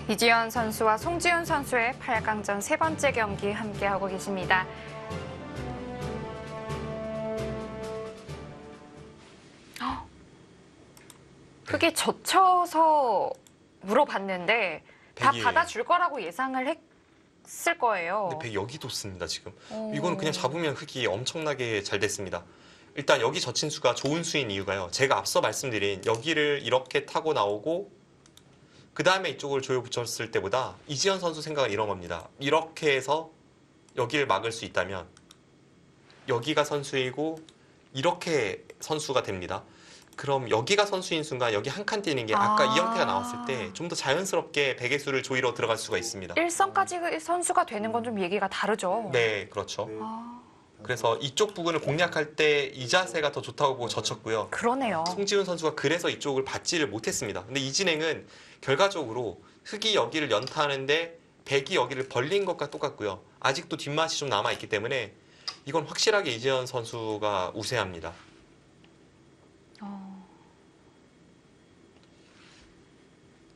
이지현 선수와 송지훈 선수의 8강전 세 번째 경기 함께하고 계십니다. 흙이 젖혀서 물어봤는데 다 백이- 받아줄 거라고 예상을 했을 거예요. 근데 백 여기 뒀습니다, 지금. 오. 이거는 그냥 잡으면 흙이 엄청나게 잘 됐습니다. 일단 여기 젖힌 수가 좋은 수인 이유가요. 제가 앞서 말씀드린 여기를 이렇게 타고 나오고 그 다음에 이쪽을 조여 붙였을 때보다 이지현 선수 생각은 이런 겁니다. 이렇게 해서 여기를 막을 수 있다면 여기가 선수이고 이렇게 선수가 됩니다. 그럼 여기가 선수인 순간 여기 한 칸 뛰는 게 아까 이 형태가 나왔을 때 좀 더 자연스럽게 백의 수를 조이러 들어갈 수가 있습니다. 일선까지 선수가 되는 건 좀 얘기가 다르죠. 네, 그렇죠. 아, 그래서 이쪽 부분을 공략할 때 이 자세가 더 좋다고 보고 젖혔고요. 그러네요. 송지훈 선수가 그래서 이쪽을 받지를 못했습니다. 근데 이 진행은 결과적으로 흙이 여기를 연타하는데 백이 여기를 벌린 것과 똑같고요. 아직도 뒷맛이 좀 남아있기 때문에 이건 확실하게 이지현 선수가 우세합니다.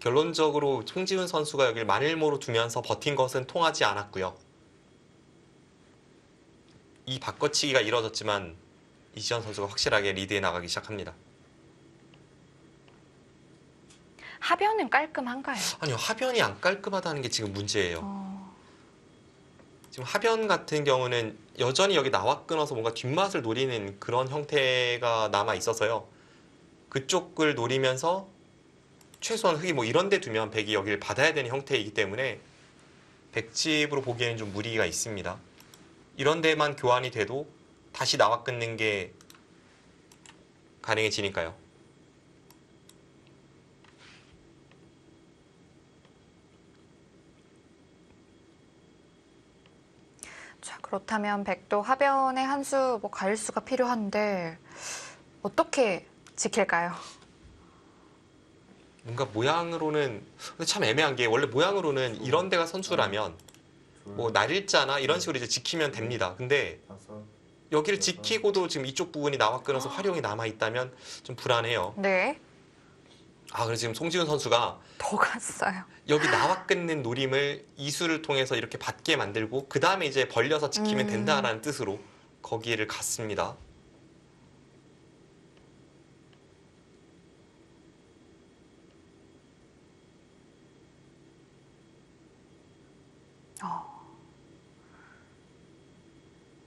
결론적으로 송지훈 선수가 여기를 만일모로 두면서 버틴 것은 통하지 않았고요. 이 바꿔치기가 이뤄졌지만 이지현 선수가 확실하게 리드해 나가기 시작합니다. 하변은 깔끔한가요? 아니요, 하변이 안 깔끔하다는 게 지금 문제예요. 어, 지금 하변 같은 경우는 여전히 여기 나와 끊어서 뭔가 뒷맛을 노리는 그런 형태가 남아 있어서요. 그쪽을 노리면서 최소한 흙이 뭐 이런 데 두면 백이 여기를 받아야 되는 형태이기 때문에 백집으로 보기에는 좀 무리가 있습니다. 이런 데만 교환이 돼도 다시 나와 끊는 게 가능해지니까요. 자, 그렇다면 백도 하변의 한 수 뭐 가일수가 필요한데 어떻게 지킬까요? 뭔가 모양으로는 근데 참 애매한 게 원래 모양으로는 이런 데가 선수라면 뭐 날일자나 이런 식으로 이제 지키면 됩니다. 근데 여기를 지키고도 지금 이쪽 부분이 나와 끊어서 활용이 남아 있다면 좀 불안해요. 네, 아, 그래서 지금 송지훈 선수가 더 갔어요. 여기 나와 끊는 노림을 이수를 통해서 이렇게 받게 만들고 그 다음에 이제 벌려서 지키면 된다라는 뜻으로 거기를 갔습니다.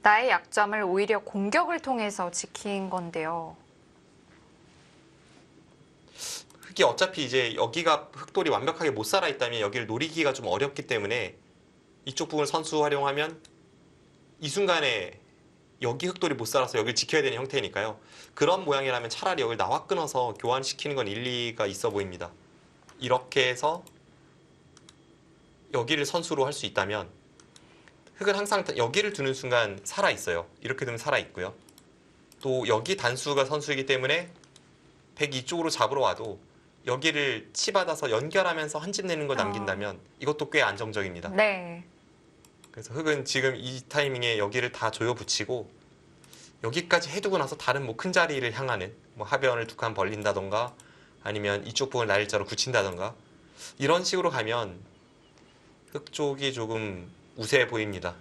나의 약점을 오히려 공격을 통해서 지킨 건데요. 흙이 어차피 이제 여기가 흙돌이 완벽하게 못 살아 있다면 여기를 노리기가 좀 어렵기 때문에 이쪽 부분을 선수 활용하면 이 순간에 여기 흙돌이 못 살아서 여기를 지켜야 되는 형태니까요. 그런 모양이라면 차라리 여기를 나와 끊어서 교환시키는 건 일리가 있어 보입니다. 이렇게 해서 여기를 선수로 할 수 있다면 흙은 항상 여기를 두는 순간 살아 있어요. 이렇게 두면 살아 있고요. 또 여기 단수가 선수이기 때문에 백 이쪽으로 잡으러 와도 여기를 치받아서 연결하면서 한 집 내는 걸 남긴다면 이것도 꽤 안정적입니다. 네. 그래서 흙은 지금 이 타이밍에 여기를 다 조여 붙이고 여기까지 해두고 나서 다른 뭐 큰 자리를 향하는 뭐 하변을 두 칸 벌린다던가 아니면 이쪽 부분을 날일자로 굳힌다던가 이런 식으로 가면 흙 쪽이 조금 우세해 보입니다.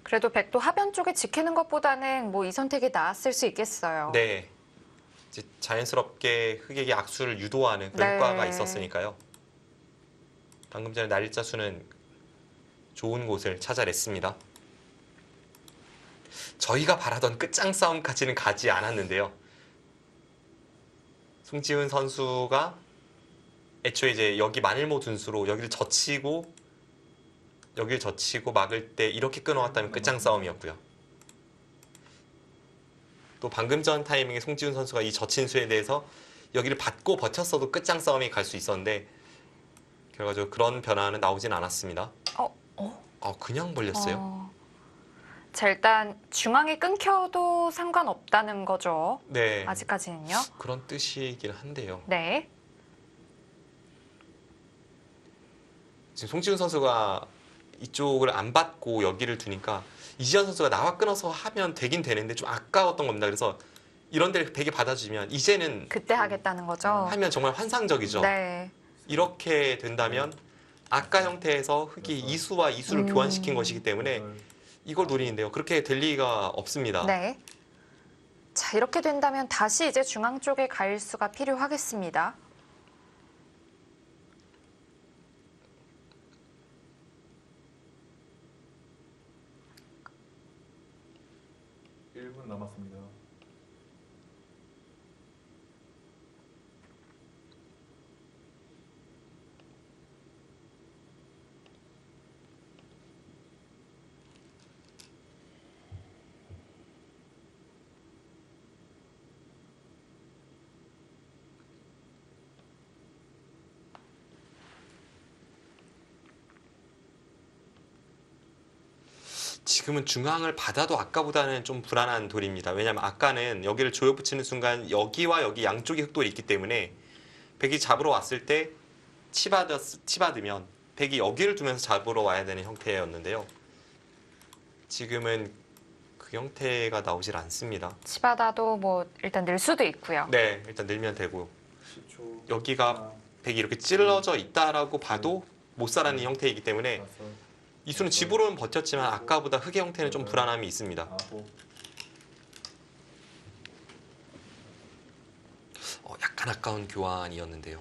그래도 백도 하변 쪽에 지키는 것보다는 뭐 이 선택이 나았을 수 있겠어요. 네, 이제 자연스럽게 흙에게 악수를 유도하는 그런 네. 효과가 있었으니까요. 방금 전에 날일자 수는 좋은 곳을 찾아냈습니다. 저희가 바라던 끝장 싸움까지는 가지 않았는데요. 송지훈 선수가 애초에 이제 여기 만일모 둔수로 여기를 젖히고 막을 때 이렇게 끊어왔다면 끝장 싸움이었고요. 또 방금 전 타이밍에 송지훈 선수가 이 젖힌 수에 대해서 여기를 받고 버텼어도 끝장 싸움이 갈 수 있었는데 결과적으로 그런 변화는 나오진 않았습니다. 그냥 벌렸어요. 자, 일단 중앙이 끊겨도 상관없다는 거죠. 네, 아직까지는요. 그런 뜻이긴 한데요. 네. 지금 송지훈 선수가 이쪽을 안 받고 여기를 두니까 이지현 선수가 나와 끊어서 하면 되긴 되는데 좀 아까웠던 겁니다. 그래서 이런 데를 백이 받아주면 이제는 그때 하겠다는 거죠. 하면 정말 환상적이죠. 네. 이렇게 된다면 아까 형태에서 흑이 이수와 이수를 교환시킨 것이기 때문에 이걸 노리는데요. 그렇게 될 리가 없습니다. 네. 자, 이렇게 된다면 다시 이제 중앙 쪽에 갈 수가 필요하겠습니다. 일 분 남았습니다. 지금은 중앙을 받아도 아까보다는 좀 불안한 돌입니다. 왜냐하면 아까는 여기를 조여 붙이는 순간 여기와 여기 양쪽에 흑돌이 있기 때문에 백이 잡으러 왔을 때 치받으면 백이 여기를 두면서 잡으러 와야 되는 형태였는데요. 지금은 그 형태가 나오질 않습니다. 치받아도 뭐 일단 늘 수도 있고요. 네, 일단 늘면 되고 10초. 여기가 백이 이렇게 찔러져 있다라고 봐도 못 살아는 형태이기 때문에 이수는 집으로는 버텼지만 아까보다 흑의 형태는 좀 불안함이 있습니다. 약간 아까운 교환이었는데요.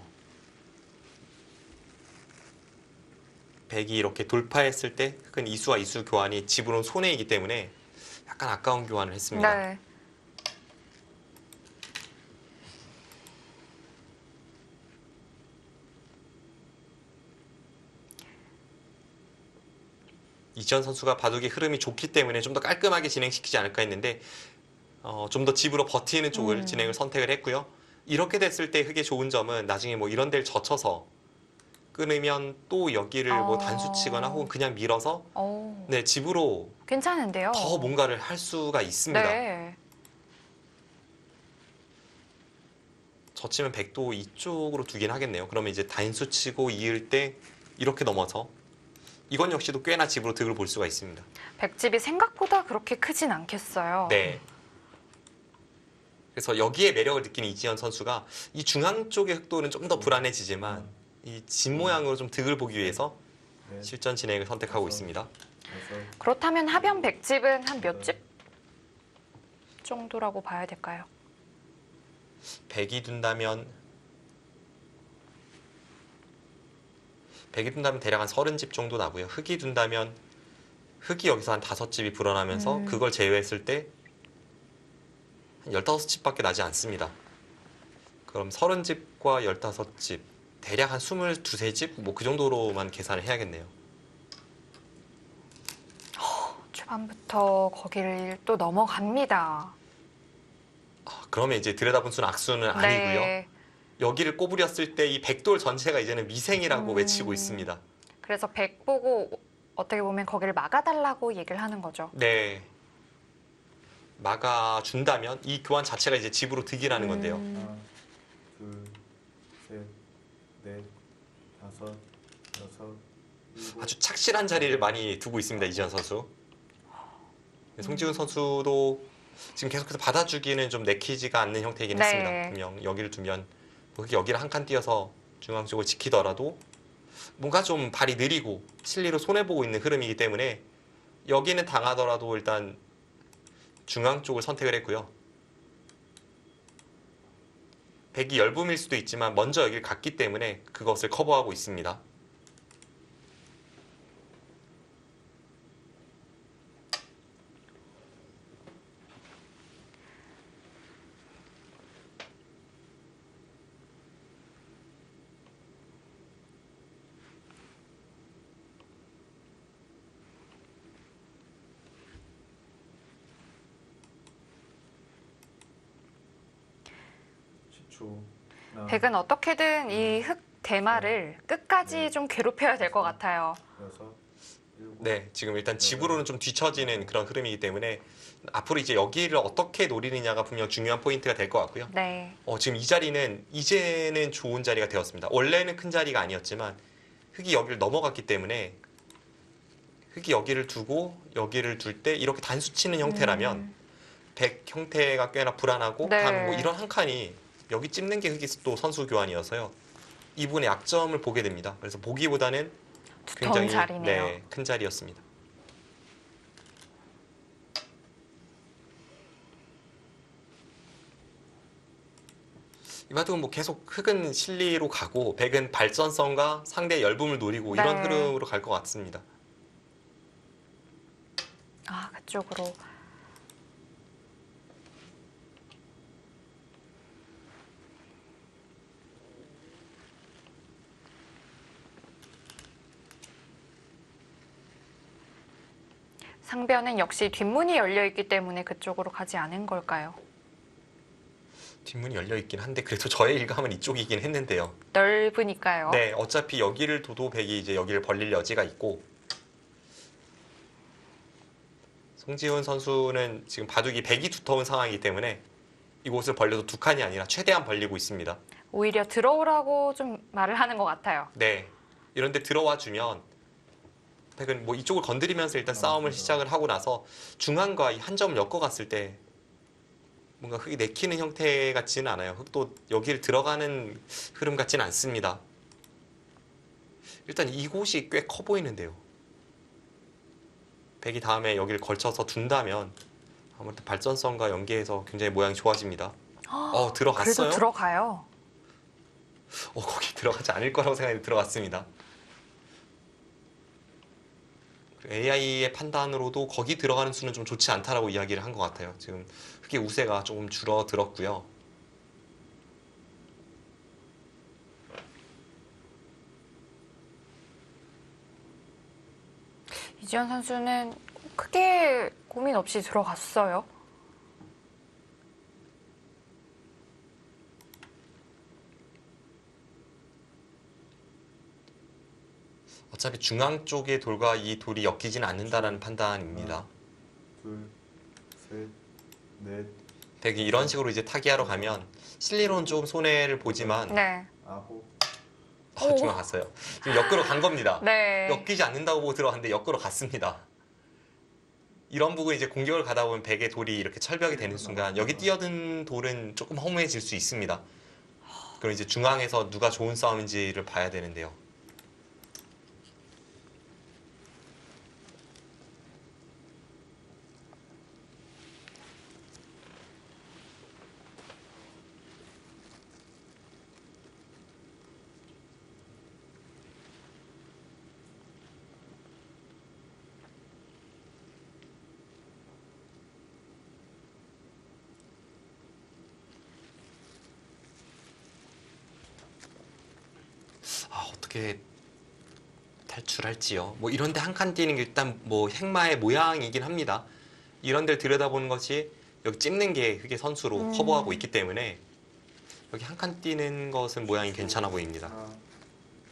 백이 이렇게 돌파했을 때 흑은 이수와 이수 교환이 집으로는 손해이기 때문에 약간 아까운 교환을 했습니다. 네. 이지현 선수가 바둑의 흐름이 좋기 때문에 좀 더 깔끔하게 진행시키지 않을까 했는데 좀 더 집으로 버티는 쪽을 진행을 선택을 했고요. 이렇게 됐을 때 흑의 좋은 점은 나중에 뭐 이런 데를 젖혀서 끊으면 또 여기를 뭐 단수 치거나 혹은 그냥 밀어서 오, 네, 집으로 괜찮은데요. 더 뭔가를 할 수가 있습니다. 네. 젖히면 백도 이쪽으로 두긴 하겠네요. 그러면 이제 단수 치고 이을 때 이렇게 넘어서 이건 역시도 꽤나 집으로 득을 볼 수가 있습니다. 백집이 생각보다 그렇게 크진 않겠어요. 네. 그래서 여기에 매력을 느끼는 이지현 선수가 이 중앙 쪽의 흑돌은 조금 더 불안해지지만 이 집 모양으로 좀 득을 보기 위해서 실전 진행을 선택하고 있습니다. 그렇다면 하변 백집은 한 몇 집 정도라고 봐야 될까요? 백이 둔다면 대략 한 30집 정도 나고요. 흑이 둔다면 흑이 여기서 한 5집이 불어나면서 그걸 제외했을 때 한 15집밖에 나지 않습니다. 그럼 30집과 15집 대략 한 22집 뭐 그 정도로만 계산을 해야겠네요. 초반부터 거기를 또 넘어갑니다. 그러면 이제 들여다본 수는 악수는 아니고요. 네. 여기를 꼬부렸을 때 이 백돌 전체가 이제는 미생이라고 외치고 있습니다. 그래서 백 보고 어떻게 보면 거기를 막아달라고 얘기를 하는 거죠. 네. 막아준다면 이 교환 자체가 이제 집으로 득이라는 건데요. 하나, 둘, 셋, 넷, 다섯, 여섯, 일곱. 아주 착실한 자리를 많이 두고 있습니다. 이지현 선수. 송지훈 선수도 지금 계속해서 받아주기는 좀 내키지가 않는 형태이긴 네. 했습니다. 분명 여기를 두면 뭐 여기를 한 칸 띄어서 중앙 쪽을 지키더라도 뭔가 좀 발이 느리고 실리로 손해보고 있는 흐름이기 때문에 여기는 당하더라도 일단 중앙 쪽을 선택을 했고요. 백이 열붐일 수도 있지만 먼저 여기를 갔기 때문에 그것을 커버하고 있습니다. 백은 어떻게든 이 흑 대마를 끝까지 좀 괴롭혀야 될 것 같아요. 네, 지금 일단 집으로는 좀 뒤처지는 그런 흐름이기 때문에 앞으로 이제 여기를 어떻게 노리느냐가 분명 중요한 포인트가 될 것 같고요. 네. 지금 이 자리는 이제는 좋은 자리가 되었습니다. 원래는 큰 자리가 아니었지만 흑이 여기를 넘어갔기 때문에 흙이 여기를 두고 여기를 둘 때 이렇게 단수 치는 형태라면 백 형태가 꽤나 불안하고 네. 다음에 뭐 이런 한 칸이 여기 찝는 게 흙이 또 선수 교환이어서요. 이 부분의 약점을 보게 됩니다. 그래서 보기보다는 두터운 굉장히 자리네요. 네, 큰 자리였습니다. 이마도 뭐 계속 흙은 실리로 가고 백은 발전성과 상대의 열분을 노리고 이런 네. 흐름으로 갈 것 같습니다. 아, 그쪽으로. 상변은 역시 뒷문이 열려 있기 때문에 그쪽으로 가지 않은 걸까요? 뒷문이 열려 있긴 한데 그래도 저의 일감은 이쪽이긴 했는데요. 넓으니까요. 네, 어차피 여기를 둬도 백이 이제 여기를 벌릴 여지가 있고 송지훈 선수는 지금 바둑이 백이 두터운 상황이기 때문에 이곳을 벌려도 두 칸이 아니라 최대한 벌리고 있습니다. 오히려 들어오라고 좀 말을 하는 것 같아요. 네, 이런데 들어와 주면 백은 뭐 이쪽을 건드리면서 일단 싸움을 시작을 하고 나서 중앙과 이 한 점을 엮어갔을 때 뭔가 흙이 내키는 형태 같지는 않아요. 흙도 여기를 들어가는 흐름 같지는 않습니다. 일단 이곳이 꽤 커 보이는데요. 백이 다음에 여기를 걸쳐서 둔다면 아무래도 발전성과 연계해서 굉장히 모양이 좋아집니다. 들어갔어요? 그래도 들어가요. 거기 들어가지 않을 거라고 생각이 들어갔습니다. AI의 판단으로도 거기 들어가는 수는 좀 좋지 않다라고 이야기를 한 것 같아요. 지금 흙의 우세가 조금 줄어들었고요. 이지현 선수는 크게 고민 없이 들어갔어요. 어차피 중앙 쪽의 돌과 이 돌이 엮이지는 않는다라는 판단입니다. 둘, 셋, 넷, 백이 이런 식으로 이제 타기하러 가면 실리로는 좀 손해를 보지만 네. 아홉, 중앙 갔어요. 지금 엮으러 간 겁니다. 네. 엮이지 않는다고 보고 들어갔는데 엮으러 갔습니다. 이런 부분 이제 공격을 가다 보면 백의 돌이 이렇게 철벽이 되는 순간 여기 뛰어든 돌은 조금 허무해질 수 있습니다. 그럼 이제 중앙에서 누가 좋은 싸움인지를 봐야 되는데요. 어떻게 탈출할지요. 뭐 이런데 한 칸 뛰는 게 일단 뭐 행마의 모양이긴 합니다. 이런 데를 들여다보는 것이 여기 찝는 게 흙의 선수로 커버하고 있기 때문에 여기 한 칸 뛰는 것은 모양이 괜찮아 보입니다. 하나,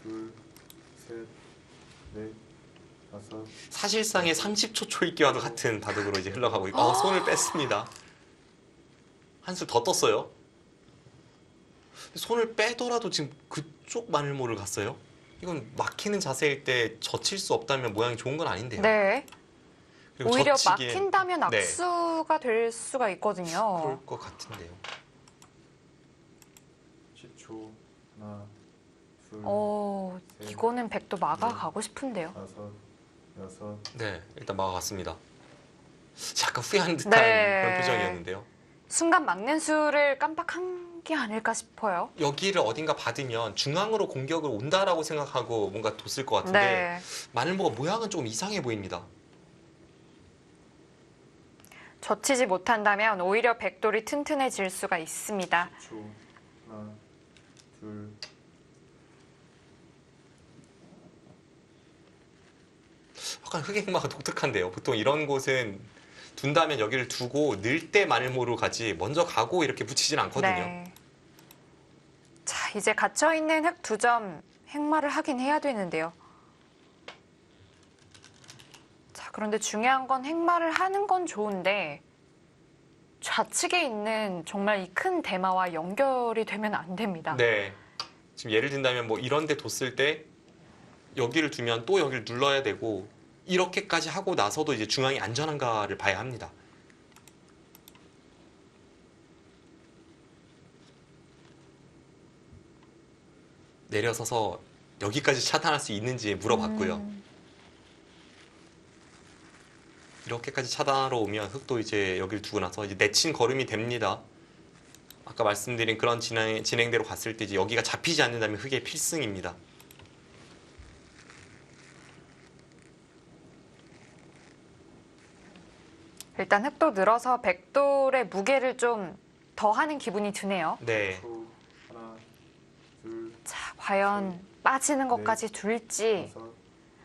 둘, 셋, 넷, 다섯, 사실상의 30초 초읽기와도 같은 바둑으로 이제 흘러가고 있고 손을 뺐습니다. 한 수 더 떴어요. 손을 빼더라도 지금 그쪽 마늘모를 갔어요. 이건 막히는 자세일 때 젖힐 수 없다면 모양이 좋은 건 아닌데요. 네. 그리고 오히려 젖히기엔- 막힌다면 네, 악수가 될 수가 있거든요. 그럴 것 같은데요. 10초, 하나, 둘, 셋, 이거는 백도 막아가고 싶은데요. 다섯, 여섯, 네, 일단 막아갔습니다. 약간 후회하는 듯한 네. 그런 표정이었는데요. 순간 막는 수를 깜빡한 게 아닐까 싶어요. 여기를 어딘가 받으면 중앙으로 공격을 온다라고 생각하고 뭔가 뒀을 것 같은데 네. 마늘모가 모양은 조금 이상해 보입니다. 젖히지 못한다면 오히려 백돌이 튼튼해질 수가 있습니다. 10초, 하나, 둘, 약간 흑행마가 독특한데요. 보통 이런 곳은 둔다면 여기를 두고 늘 때 마늘모로 가지 먼저 가고 이렇게 붙이진 않거든요. 네. 자, 이제 갇혀있는 흙 2점 행마를 하긴 해야 되는데요. 자, 그런데 중요한 건 행마를 하는 건 좋은데 좌측에 있는 정말 이 큰 대마와 연결이 되면 안 됩니다. 네. 지금 예를 든다면 뭐 이런 데 뒀을 때 여기를 두면 또 여기를 눌러야 되고 이렇게까지 하고 나서도 이제 중앙이 안전한가를 봐야 합니다. 내려서서 여기까지 차단할 수 있는지 물어봤고요. 이렇게까지 차단하러 오면 흑도 이제 여기를 두고 나서 이제 내친 걸음이 됩니다. 아까 말씀드린 그런 진행대로 갔을 때 이제 여기가 잡히지 않는다면 흑의 필승입니다. 일단 흑도 늘어서 백돌의 무게를 좀 더하는 기분이 드네요. 네. 초, 하나, 둘, 자, 과연 빠지는 것까지 둘지. 다섯,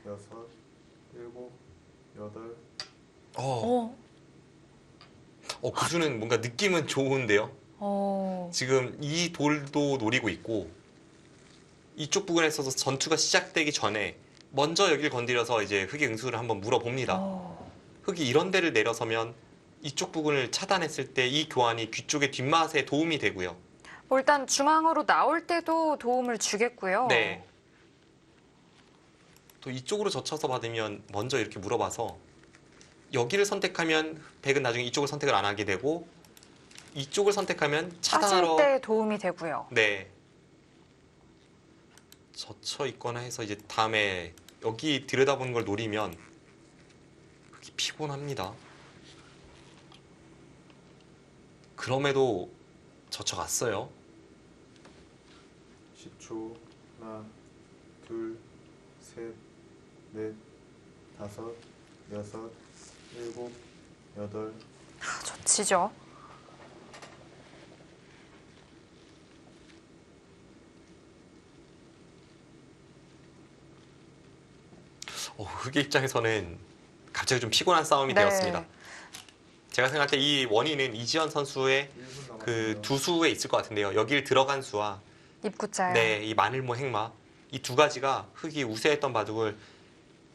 여섯, 일곱, 여덟. 어, 구수는 뭔가 느낌은 좋은데요. 어, 지금 이 돌도 노리고 있고 이쪽 부분에 있어서 전투가 시작되기 전에 먼저 여기를 건드려서 이제 흑의 응수를 한번 물어봅니다. 어. 흑이 이런 데를 내려서면 이쪽 부분을 차단했을 때 이 교환이 귀 쪽의 뒷맛에 도움이 되고요. 뭐 일단 중앙으로 나올 때도 도움을 주겠고요. 네. 또 이쪽으로 젖혀서 받으면 먼저 이렇게 물어봐서 여기를 선택하면 백은 나중에 이쪽을 선택을 안 하게 되고 이쪽을 선택하면 빠질 차단하러 때 도움이 되고요. 네. 젖혀 있거나 해서 이제 다음에 여기 들여다보는 걸 노리면 그게 피곤합니다. 그럼에도 젖혀갔어요. 10초. 하나, 둘, 셋, 넷, 다섯, 여섯, 일곱, 여덟. 좋지죠. 흑의 입장에서는 갑자기 좀 피곤한 싸움이 네. 되었습니다. 제가 생각할 때 이 원인은 이지현 선수의 1분 남았습니다. 그 두 수에 있을 것 같은데요. 여길 들어간 수와 입구자요. 네, 이 마늘모 행마 이 두 가지가 흑이 우세했던 바둑을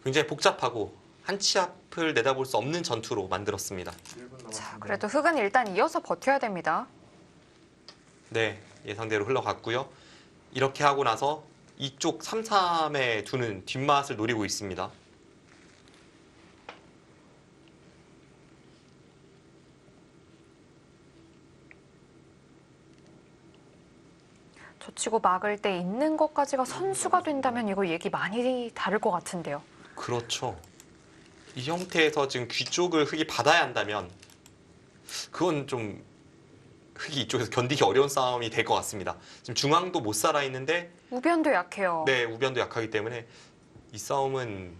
굉장히 복잡하고 한 치 앞을 내다볼 수 없는 전투로 만들었습니다. 1분 남았습니다. 자, 그래도 흑은 일단 이어서 버텨야 됩니다. 네, 예상대로 흘러갔고요. 이렇게 하고 나서 이쪽 3-3에 두는 뒷맛을 노리고 있습니다. 젖히고 막을 때 있는 것까지가 선수가 된다면 이거 얘기 많이 다를 것 같은데요. 그렇죠. 이 형태에서 지금 귀 쪽을 흑이 받아야 한다면 그건 좀 흑이 이쪽에서 견디기 어려운 싸움이 될 것 같습니다. 지금 중앙도 못 살아 있는데 우변도 약해요. 네, 우변도 약하기 때문에 이 싸움은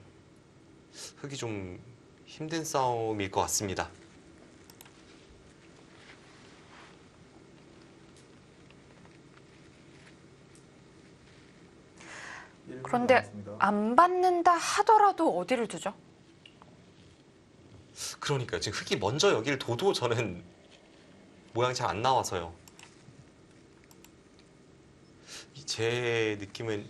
흑이 좀 힘든 싸움일 것 같습니다. 그런데 안 받는다 하더라도 어디를 두죠? 그러니까요. 지금 흑이 먼저 여기를 둬도 저는 모양이 잘 안 나와서요. 제 느낌은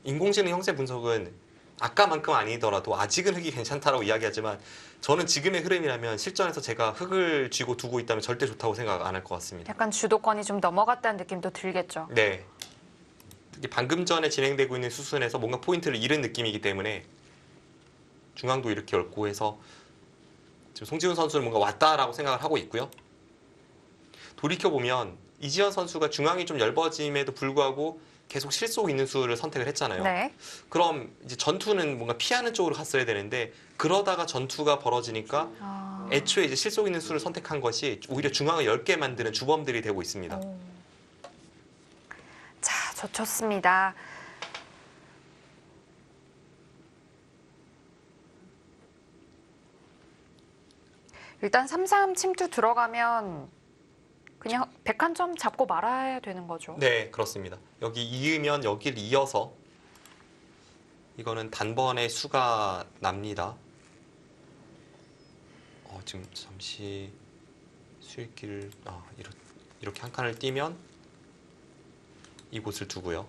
인공지능 형세 분석은 아까만큼 아니더라도 아직은 흑이 괜찮다라고 이야기하지만 저는 지금의 흐름이라면 실전에서 제가 흑을 쥐고 두고 있다면 절대 좋다고 생각 안 할 것 같습니다. 약간 주도권이 좀 넘어갔다는 느낌도 들겠죠. 네. 특히 방금 전에 진행되고 있는 수순에서 뭔가 포인트를 잃은 느낌이기 때문에 중앙도 이렇게 넓고 해서 지금 송지훈 선수는 뭔가 왔다라고 생각을 하고 있고요. 돌이켜보면 이지현 선수가 중앙이 좀 얇아짐에도 불구하고 계속 실속 있는 수를 선택을 했잖아요. 네. 그럼 이제 전투는 뭔가 피하는 쪽으로 갔어야 되는데 그러다가 전투가 벌어지니까 아, 애초에 이제 실속 있는 수를 선택한 것이 오히려 중앙을 넓게 만드는 주범들이 되고 있습니다. 자, 젖혔습니다. 일단 3-3 침투 들어가면 그냥 101점 잡고 말아야 되는 거죠. 네, 그렇습니다. 여기 이으면 여기를 이어서 이거는 단번에 수가 납니다. 지금 잠시 수익기를 이렇게 한 칸을 띄면 이곳을 두고요.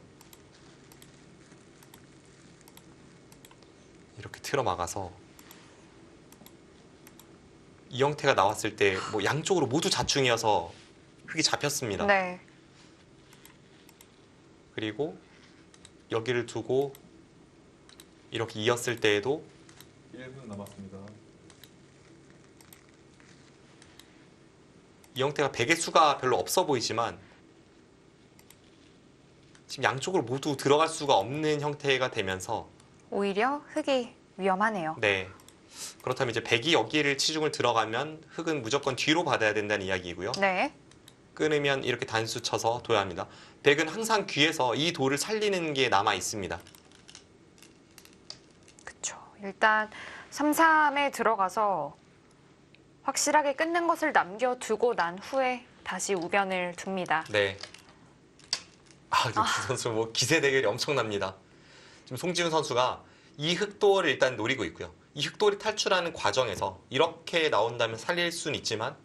이렇게 틀어 막아서 이 형태가 나왔을 때 뭐 양쪽으로 모두 자충이어서 흙이 잡혔습니다. 네. 그리고 여기를 두고 이렇게 이었을 때에도 1분 남았습니다. 이 형태가 백의 수가 별로 없어 보이지만 지금 양쪽으로 모두 들어갈 수가 없는 형태가 되면서 오히려 흙이 위험하네요. 네. 그렇다면 이제 백이 여기를 치중을 들어가면 흙은 무조건 뒤로 받아야 된다는 이야기이고요. 네. 끊으면 이렇게 단수 쳐서 둬야 합니다. 백은 항상 귀에서 이 돌을 살리는 게 남아 있습니다. 그쵸. 일단 3-3에 들어가서 확실하게 끊는 것을 남겨두고 난 후에 다시 우변을 둡니다. 네. 아, 두 선수 뭐 기세 대결이 엄청납니다. 지금 송지훈 선수가 이 흑돌을 일단 노리고 있고요. 이 흑돌이 탈출하는 과정에서 이렇게 나온다면 살릴 수는 있지만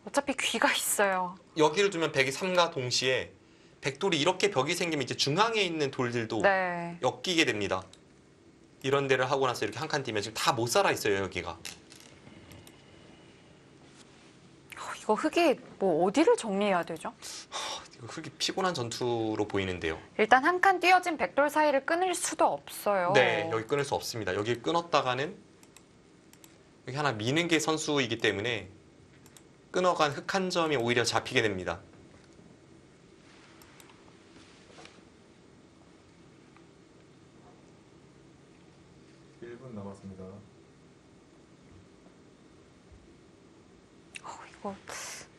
어차피 귀가 있어요. 여기를 두면 백이 3과 동시에 백돌이 이렇게 벽이 생기면 이제 중앙에 있는 돌들도 네. 엮이게 됩니다. 이런 데를 하고 나서 이렇게 한 칸 뛰면 지금 다 못 살아 있어요, 여기가. 이거 흙이 뭐 어디를 정리해야 되죠? 이거 흙이 피곤한 전투로 보이는데요. 일단 한 칸 띄어진 백돌 사이를 끊을 수도 없어요. 네, 여기 끊을 수 없습니다. 여기 끊었다가는 여기 하나 미는 게 선수이기 때문에 끊어간 흙 한 점이 오히려 잡히게 됩니다. 남았습니다. 이거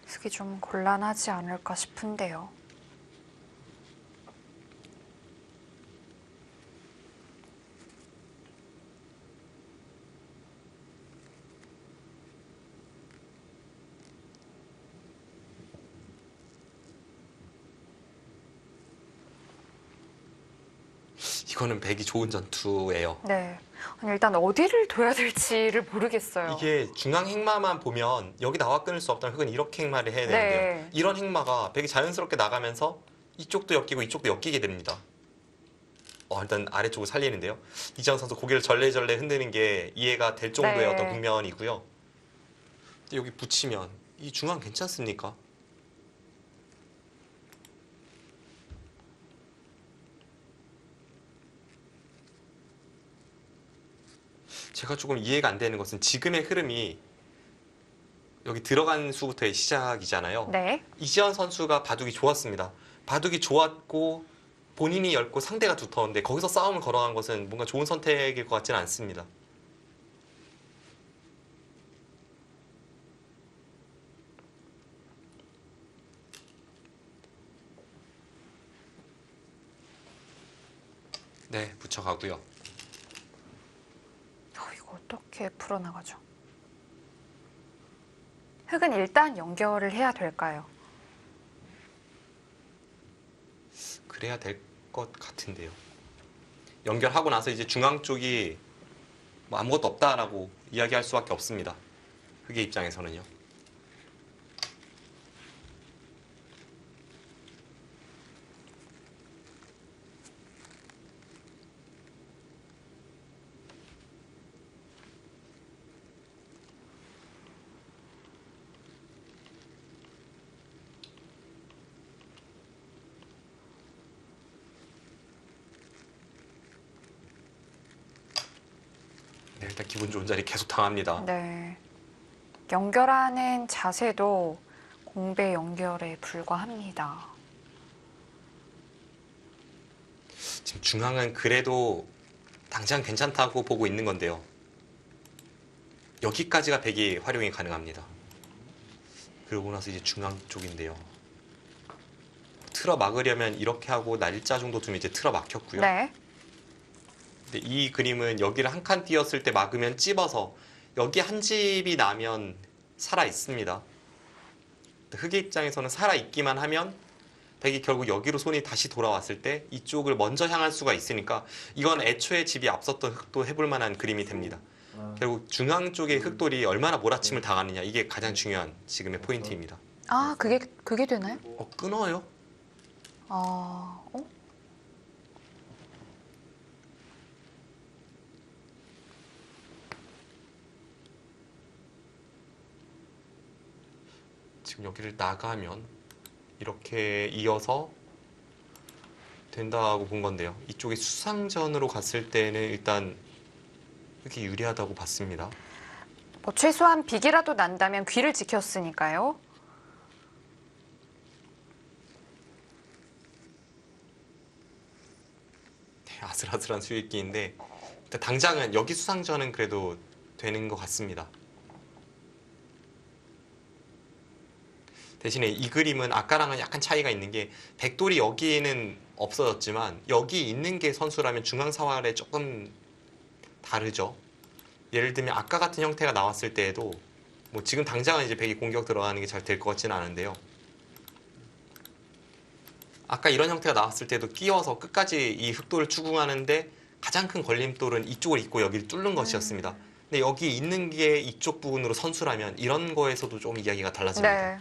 쓰기 좀 곤란하지 않을까 싶은데요. 이거는 백이 좋은 전투예요. 네. 아니, 일단 어디를 둬야 될지를 모르겠어요. 이게 중앙 행마만 보면 여기 나와 끊을 수 없다면 흙은 이렇게 행마를 해야 되는데요. 네. 이런 행마가 백이 자연스럽게 나가면서 이쪽도 엮이고 이쪽도 엮이게 됩니다. 일단 아래쪽을 살리는데요. 이지영 선수 고개를 절레절레 흔드는 게 이해가 될 정도의 네. 어떤 국면이고요. 근데 여기 붙이면 이 중앙 괜찮습니까? 제가 조금 이해가 안 되는 것은 지금의 흐름이 여기 들어간 수부터의 시작이잖아요. 네. 이지현 선수가 바둑이 좋았습니다. 바둑이 좋았고 본인이 얇고 상대가 두터운데 거기서 싸움을 걸어간 것은 뭔가 좋은 선택일 것 같지는 않습니다. 네, 붙여가고요. 이거 어떻게 풀어나가죠? 흙은 일단 연결을 해야 될까요? 그래야 될 것 같은데요. 연결하고 나서 이제 중앙 쪽이 뭐 아무것도 없다라고 이야기할 수밖에 없습니다. 흑의 입장에서는요. 네, 일단 기분 좋은 자리 계속 당합니다. 네. 연결하는 자세도 공배 연결에 불과합니다. 지금 중앙은 그래도 당장 괜찮다고 보고 있는 건데요. 여기까지가 백이 활용이 가능합니다. 그러고 나서 이제 중앙 쪽인데요. 틀어 막으려면 이렇게 하고 날짜 정도 두면 이제 틀어 막혔고요. 네. 근데 이 그림은 여기를 한 칸 띄었을 때 막으면 찝어서 여기 한 집이 나면 살아 있습니다. 흑의 입장에서는 살아 있기만 하면 백이 결국 여기로 손이 다시 돌아왔을 때 이쪽을 먼저 향할 수가 있으니까 이건 애초에 집이 앞섰던 흑도 해볼 만한 그림이 됩니다. 결국 중앙 쪽의 흑돌이 얼마나 몰아침을 당하느냐 이게 가장 중요한 지금의 포인트입니다. 아, 그게 되나요? 끊어요? 지금 여기를 나가면 이렇게 이어서 된다고 본 건데요. 이쪽에 수상전으로 갔을 때는 일단 흙이 유리하다고 봤습니다. 뭐 최소한 빅이라도 난다면 귀를 지켰으니까요. 네, 아슬아슬한 수익기인데 일단 당장은 여기 수상전은 그래도 되는 것 같습니다. 대신에 이 그림은 아까랑은 약간 차이가 있는 게 백돌이 여기에는 없어졌지만 여기 있는 게 선수라면 중앙사활에 조금 다르죠. 예를 들면 아까 같은 형태가 나왔을 때에도 뭐 지금 당장은 이제 백이 공격 들어가는 게 잘 될 것 같지는 않은데요. 아까 이런 형태가 나왔을 때도 끼워서 끝까지 이 흑돌을 추궁하는데 가장 큰 걸림돌은 이쪽을 잇고 여기를 뚫는 것이었습니다. 근데 여기 있는 게 이쪽 부분으로 선수라면 이런 거에서도 좀 이야기가 달라집니다. 네.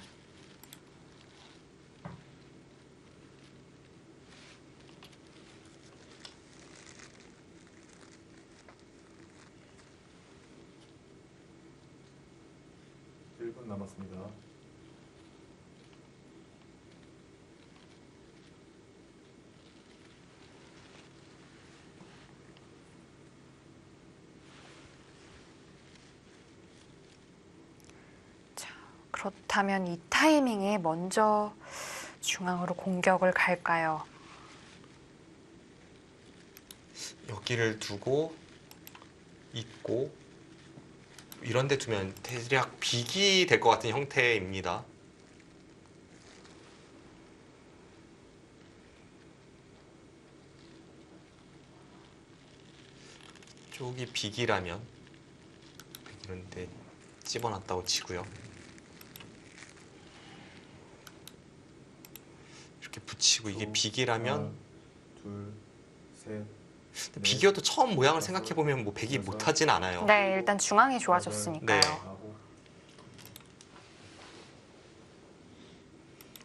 일 분 남았습니다. 그렇다면 이 타이밍에 먼저 중앙으로 공격을 갈까요? 여기를 두고 있고 이런 데 두면 대략 빅이 될 것 같은 형태입니다. 쪽이 빅이라면 이런 데 집어놨다고 치고요. 이렇게 붙이고 이게 빅이라면 하나, 둘, 셋, 넷, 빅이어도 처음 모양을 생각해보면 뭐 백이 못하진 않아요. 네, 일단 중앙이 좋아졌으니까요. 네. 아홉,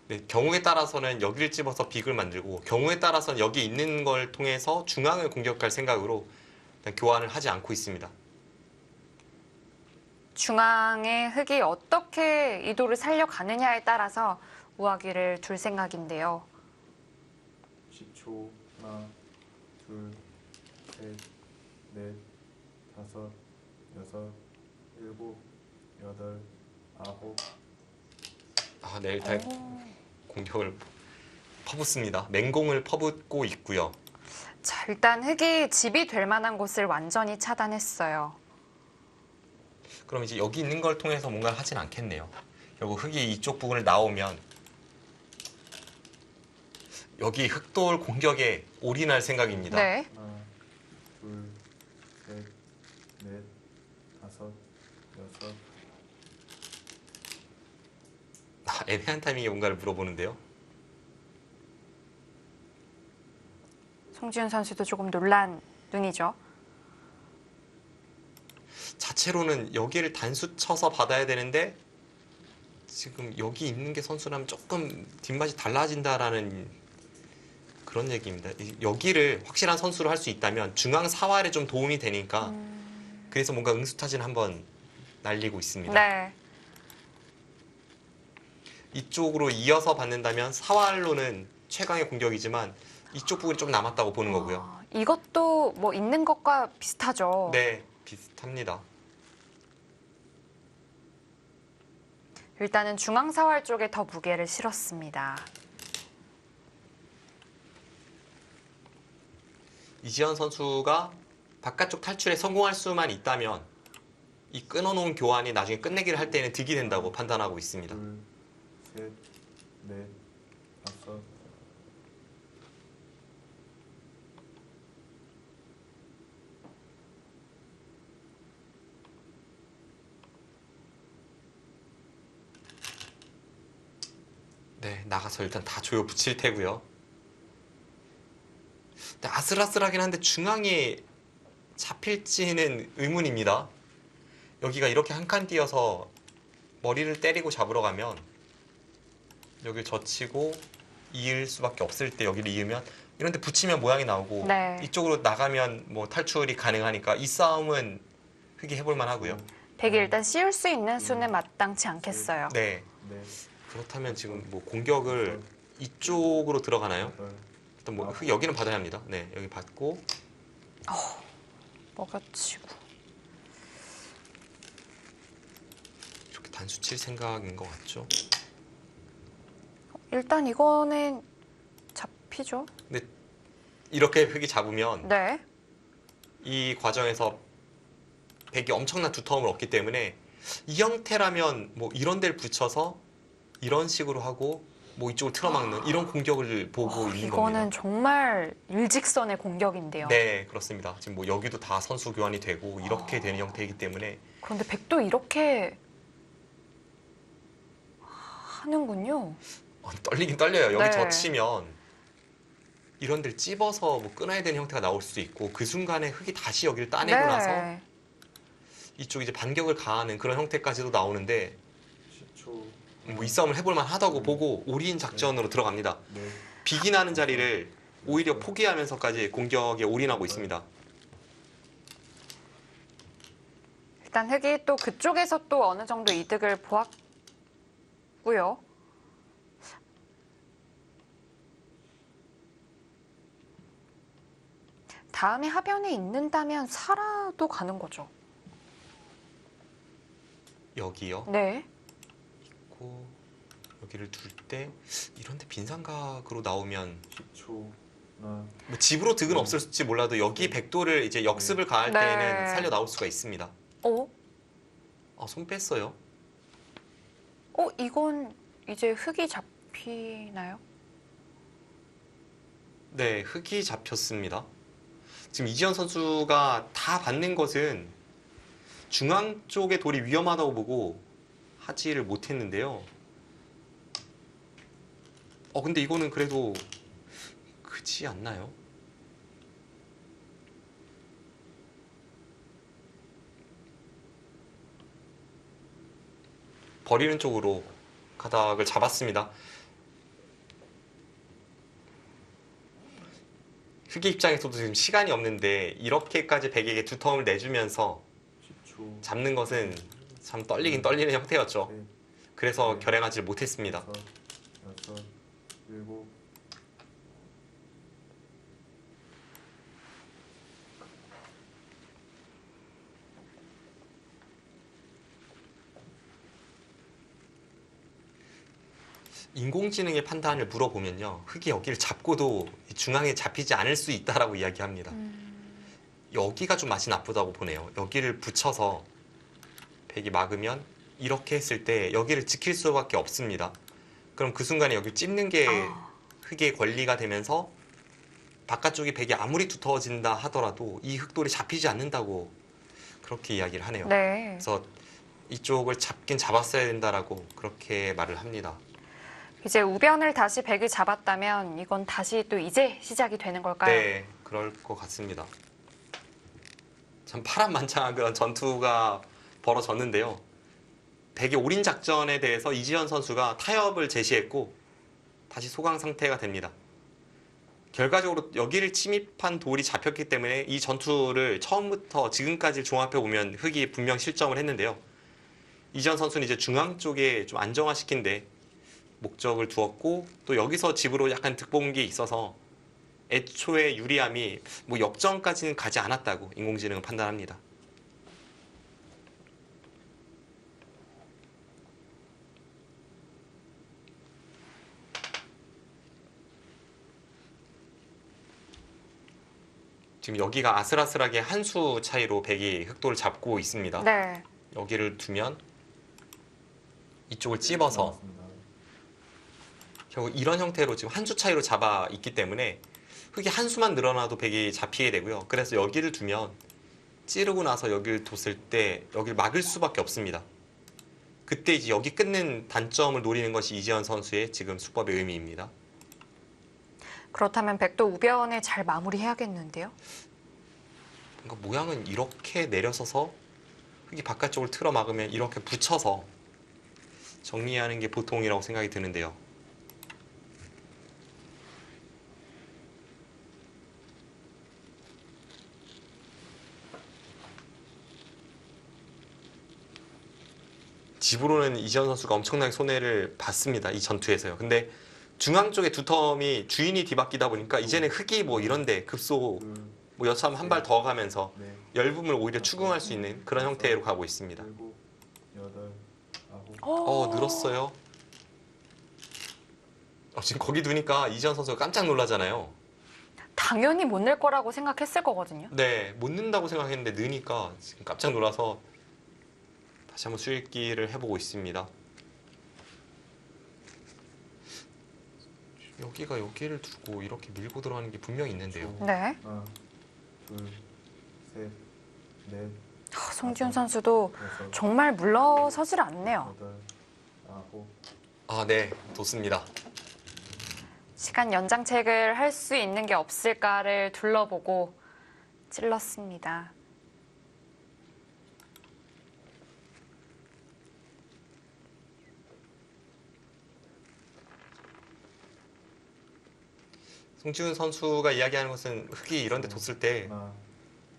네, 경우에 따라서는 여기를 집어서 빅을 만들고 경우에 따라서는 여기 있는 걸 통해서 중앙을 공격할 생각으로 일단 교환을 하지 않고 있습니다. 중앙의 흙이 어떻게 이도를 살려가느냐에 따라서 우아기를 둘 생각인데요. 10초. 하나, 둘, 셋, 넷, 다섯, 여섯, 일곱, 여덟, 아홉. 아, 네, 일단 공격을 퍼붓습니다. 맹공을 퍼붓고 있고요. 자, 일단 흙이 집이 될 만한 곳을 완전히 차단했어요. 그럼 이제 여기 있는 걸 통해서 뭔가를 하진 않겠네요. 결국 흙이 이쪽 부분을 나오면 여기 흑돌 공격에 올인할 생각입니다. 네. 하나, 둘, 셋, 넷, 다섯, 여섯. 애매한 타이밍에 뭔가를 물어보는데요. 송지훈 선수도 조금 놀란 눈이죠. 자체로는 여기를 단수 쳐서 받아야 되는데 지금 여기 있는 게 선수라면 조금 뒷맛이 달라진다라는 그런 얘기입니다. 여기를 확실한 선수로 할 수 있다면 중앙 사활에 좀 도움이 되니까 그래서 뭔가 응수타진 한번 날리고 있습니다. 네. 이쪽으로 이어서 받는다면 사활로는 최강의 공격이지만 이쪽 부분이 좀 남았다고 보는 거고요. 이것도 뭐 있는 것과 비슷하죠. 네, 비슷합니다. 일단은 중앙사활 쪽에 더 무게를 실었습니다. 이지현 선수가 바깥쪽 탈출에 성공할 수만 있다면 이 끊어놓은 교환이 나중에 끝내기를 할 때는 득이 된다고 판단하고 있습니다. 둘, 셋, 넷, 다섯. 네, 나가서 일단 다 조여 붙일 테고요. 근데 아슬아슬하긴 한데 중앙에 잡힐지는 의문입니다. 여기가 이렇게 한 칸 띄어서 머리를 때리고 잡으러 가면 여기를 젖히고 이을 수밖에 없을 때 여기를 이으면 이런데 붙이면 모양이 나오고 네. 이쪽으로 나가면 뭐 탈출이 가능하니까 이 싸움은 흙이 해볼만 하고요. 백이 일단 씌울 수 있는 수는 마땅치 않겠어요. 네, 넷, 그렇다면 지금 뭐 공격을 이쪽으로 들어가나요? 여덟, 일단 뭐 흙 여기는 받아야 합니다. 네, 여기 받고 먹여치고. 단수 칠 생각인 것 같죠. 일단 이거는 잡히죠. 근데 이렇게 흙이 잡으면 네. 이 과정에서 백이 엄청난 두터움을 얻기 때문에 이 형태라면 뭐 이런 데를 붙여서 이런 식으로 하고 뭐 이쪽을 틀어막는 이런 공격을 보고 있는 이거는 겁니다. 정말 일직선의 공격인데요. 네, 그렇습니다. 지금 뭐 여기도 다 선수 교환이 되고 이렇게 되는 형태이기 때문에 그런데 백도 이렇게 하는군요. 떨리긴 떨려요. 여기 네. 젖히면 이런 데를 찝어서 뭐 끊어야 되는 형태가 나올 수도 있고 그 순간에 흙이 다시 여기를 따내고 네. 나서 이쪽 이제 반격을 가하는 그런 형태까지도 나오는데 10초. 뭐 이 싸움을 해볼 만하다고 보고 올인 작전으로 들어갑니다. 네. 비기 나는 자리를 오히려 포기하면서까지 공격에 올인하고 있습니다. 일단 흑이 또 그쪽에서 또 어느 정도 이득을 보았고요. 다음에 하변에 있는다면 살아도 가는 거죠. 여기요. 네. 있고 여기를 둘 때 이런데 빈삼각으로 나오면 10초. 하나. 뭐 집으로 득은 없을지 몰라도 여기 백도를 이제 역습을 가할 네. 때는 살려 나올 수가 있습니다. 손 뺐어요. 이건 이제 흑이 잡히나요? 네, 흙이 잡혔습니다. 지금 이지현 선수가 다 받는 것은 중앙 쪽의 돌이 위험하다고 보고 하지를 못했는데요. 근데 이거는 그래도 크지 않나요? 버리는 쪽으로 가닥을 잡았습니다. 흑의 입장에서도 지금 시간이 없는데 이렇게까지 백에게 두터움을 내주면서 10초. 잡는 것은 참 떨리긴 떨리는 형태였죠. 셋, 그래서 결행하지 못했습니다. 다섯, 여섯, 일곱. 인공지능의 판단을 물어보면요. 흑이 여기를 잡고도 중앙에 잡히지 않을 수 있다라고 이야기합니다. 여기가 좀 맛이 나쁘다고 보네요. 여기를 붙여서 백이 막으면 이렇게 했을 때 여기를 지킬 수밖에 없습니다. 그럼 그 순간에 여기 찝는 게 흑의 권리가 되면서 바깥쪽이 백이 아무리 두터워진다 하더라도 이 흑돌이 잡히지 않는다고 그렇게 이야기를 하네요. 네. 그래서 이쪽을 잡긴 잡았어야 된다라고 그렇게 말을 합니다. 이제 우변을 다시 백이 잡았다면 이건 다시 또 이제 시작이 되는 걸까요? 네, 그럴 것 같습니다. 참 파란만장한 그런 전투가 벌어졌는데요. 백의 올인 작전에 대해서 이지현 선수가 타협을 제시했고 다시 소강 상태가 됩니다. 결과적으로 여기를 침입한 돌이 잡혔기 때문에 이 전투를 처음부터 지금까지 종합해 보면 흑이 분명 실점을 했는데요. 이지현 선수는 이제 중앙 쪽에 좀 안정화시킨데 목적을 두었고 또 여기서 집으로 약간 득본 게 있어서 애초에 유리함이 뭐 역전까지는 가지 않았다고 인공지능은 판단합니다. 지금 여기가 아슬아슬하게 한 수 차이로 백이 흑돌을 잡고 있습니다. 네. 여기를 두면 이쪽을 찝어서 남았습니다. 결국 이런 형태로 지금 한 수 차이로 잡아 있기 때문에 흑이 한 수만 늘어나도 백이 잡히게 되고요. 그래서 여기를 두면 찌르고 나서 여기를 뒀을 때 여기를 막을 수밖에 없습니다. 그때 이제 여기 끊는 단점을 노리는 것이 이지현 선수의 지금 수법의 의미입니다. 그렇다면 백도 우변을 잘 마무리해야겠는데요? 그러니까 모양은 이렇게 내려서서 흑이 바깥쪽을 틀어 막으면 이렇게 붙여서 정리하는 게 보통이라고 생각이 드는데요. 집으로는 이지현 선수가 엄청나게 손해를 봤습니다. 이 전투에서요. 근데 중앙 쪽에 두텀이 주인이 뒤바뀌다 보니까 이제는 흑이 뭐 이런데 급소 둘, 뭐 여차하면 한 발 더 가면서 넷, 열분을 오히려 추궁할 수 있는 그런 형태로 가고 있습니다. 일곱, 여덟, 아홉, 늘었어요. 지금 거기 두니까 이지현 선수가 깜짝 놀라잖아요. 당연히 못 낼 거라고 생각했을 거거든요. 네, 못 넣는다고 생각했는데 넣으니까 지금 깜짝 놀라서 다시 한번 수읽기를 해보고 있습니다. 여기가 여기를 두고 이렇게 밀고 들어가는 게 분명히 있는데요. 네. 하나, 둘, 셋, 넷, 송지훈 선수도 여섯, 정말 물러서질 않네요. 여덟, 아홉, 네, 좋습니다. 시간 연장책을 할 수 있는 게 없을까를 둘러보고 찔렀습니다. 송지훈 선수가 이야기하는 것은 흙이 이런 데 뒀을 때 하나,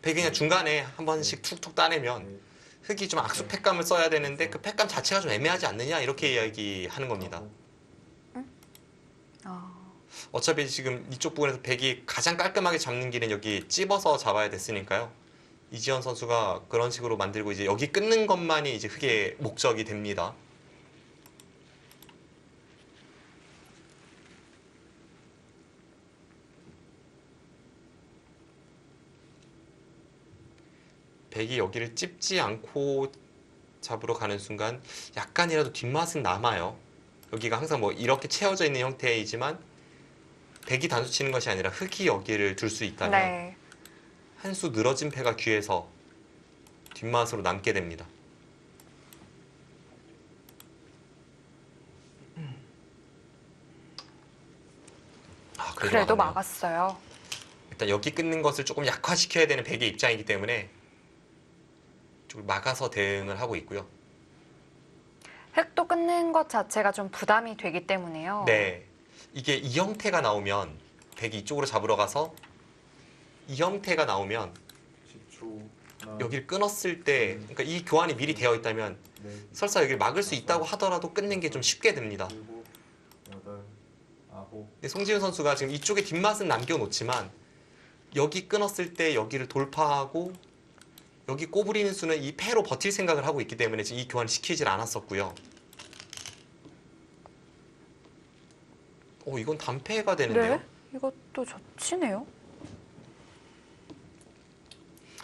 배 그냥 중간에 한 번씩 툭툭 따내면 넷, 흙이 좀 악수 팩감을 써야 되는데 그 팩감 자체가 좀 애매하지 않느냐 이렇게 이야기하는 겁니다. 아홉, 어차피 지금 이쪽 부분에서 백이 가장 깔끔하게 잡는 길은 여기 찝어서 잡아야 됐으니까요. 이지현 선수가 그런 식으로 만들고 이제 여기 끊는 것만이 이제 흙의 목적이 됩니다. 백이 여기를 찝지 않고 잡으러 가는 순간 약간이라도 뒷맛은 남아요. 여기가 항상 뭐 이렇게 채워져 있는 형태이지만 백이 단수 치는 것이 아니라 흙이 여기를 둘 수 있다면 네. 한 수 늘어진 패가 귀에서 뒷맛으로 남게 됩니다. 그래도 막았네요. 막았어요. 일단 여기 끊는 것을 조금 약화시켜야 되는 백의 입장이기 때문에 좀 막아서 대응을 하고 있고요. 획도 끊는 것 자체가 좀 부담이 되기 때문에요. 네, 이게 이 형태가 나오면 백이 이쪽으로 잡으러 가서 이 형태가 나오면 10초, 하나, 여기를 끊었을 때, 그러니까 이 교환이 미리 되어 있다면 넷, 설사 여기를 막을 수 있다고 하더라도 끊는 게 좀 쉽게 됩니다. 일곱, 여덟, 아홉, 근데 송지훈 선수가 지금 이쪽에 뒷맛은 남겨놓지만 여기 끊었을 때 여기를 돌파하고 여기 꼬부리는 수는 이 패로 버틸 생각을 하고 있기 때문에 지금 이 교환을 시키질 않았었고요. 이건 단패가 되는데요. 네. 이것도 젖히네요.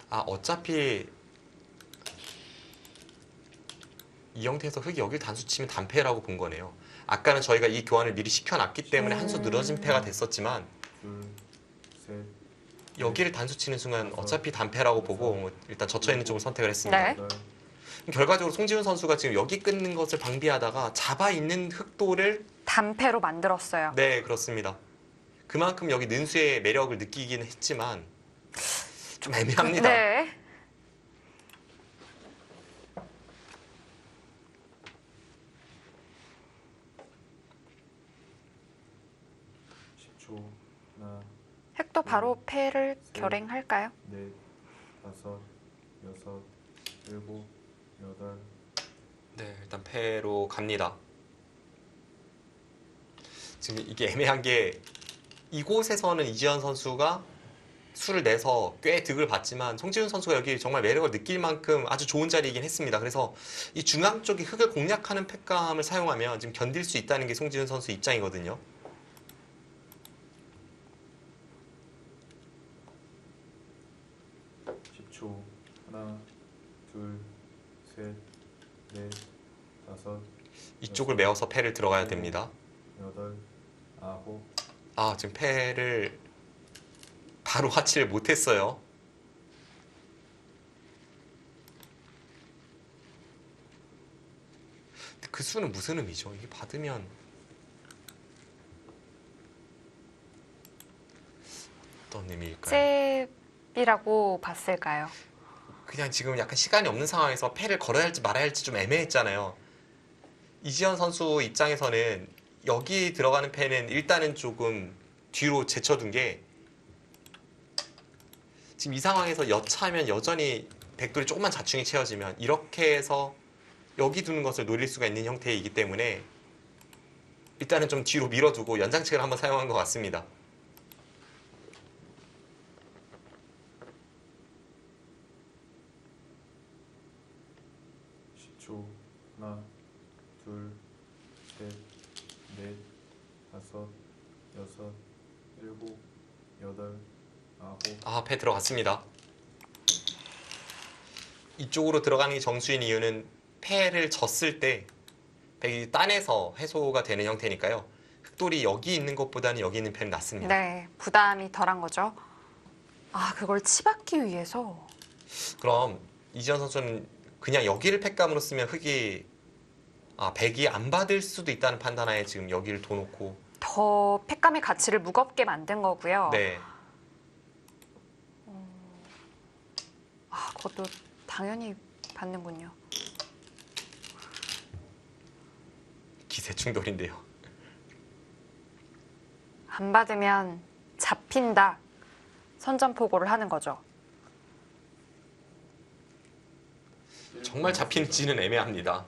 어차피 이 형태에서 흙이 여길 단수 치면 단패라고 본 거네요. 아까는 저희가 이 교환을 미리 시켜놨기 때문에 한 수 늘어진 패가 됐었지만 둘, 셋, 여기를 단수 치는 순간 어차피 단패라고 보고 일단 젖혀있는 쪽을 선택을 했습니다. 네. 여덟, 결과적으로 송지훈 선수가 지금 여기 끊는 것을 방비하다가 잡아있는 흑도를 단패로 만들었어요. 네, 그렇습니다. 그만큼 여기 는수의 매력을 느끼긴 했지만 좀 애매합니다. 네. 10초, 하나, 획도 바로 패를 결행할까요? 넷, 다섯, 여섯, 일곱, 여덟, 네, 일단 패로 갑니다. 지금 이게 애매한 게 이곳에서는 이지현 선수가 수를 내서 꽤 득을 봤지만 송지훈 선수가 여기 정말 매력을 느낄 만큼 아주 좋은 자리이긴 했습니다. 그래서 이 중앙 쪽이 흙을 공략하는 팩감을 사용하면 지금 견딜 수 있다는 게 송지훈 선수 입장이거든요. 십초 하나, 둘, 셋, 넷, 다섯, 이쪽을 메워서 패를 들어가야 됩니다. 여덟, 아홉, 지금 패를 바로 하치를 못했어요. 근데 그 수는 무슨 의미죠? 이게 받으면 어떤 의미일까요? 잽이라고 봤을까요? 그냥 지금 약간 시간이 없는 상황에서 패를 걸어야 할지 말아야 할지 좀 애매했잖아요. 이지현 선수 입장에서는 여기 들어가는 패는 일단은 조금 뒤로 제쳐둔 게 지금 이 상황에서 여차하면 여전히 백돌이 조금만 자충이 채워지면 이렇게 해서 여기 두는 것을 노릴 수가 있는 형태이기 때문에 일단은 좀 뒤로 밀어두고 연장책을 한번 사용한 것 같습니다. 십초 하나, 둘, 셋, 넷, 다섯, 여섯, 일곱, 여덟, 아홉, 아, 패 들어갔습니다. 이쪽으로 들어가는 게 정수인 이유는 패를 졌을 때 백이 딴에서 해소가 되는 형태니까요. 흑돌이 여기 있는 것보다는 여기 있는 패는 낫습니다. 네, 부담이 덜한 거죠. 아, 그걸 치받기 위해서. 그럼 이지현 선수는 그냥 여기를 팩감으로 쓰면 백이 안 받을 수도 있다는 판단하에 지금 여기를 둬놓고 더 팩감의 가치를 무겁게 만든 거고요. 네. 아, 그것도 당연히 받는군요. 기세 충돌인데요. 안 받으면 잡힌다. 선전포고를 하는 거죠. 정말 잡힐지는 애매합니다.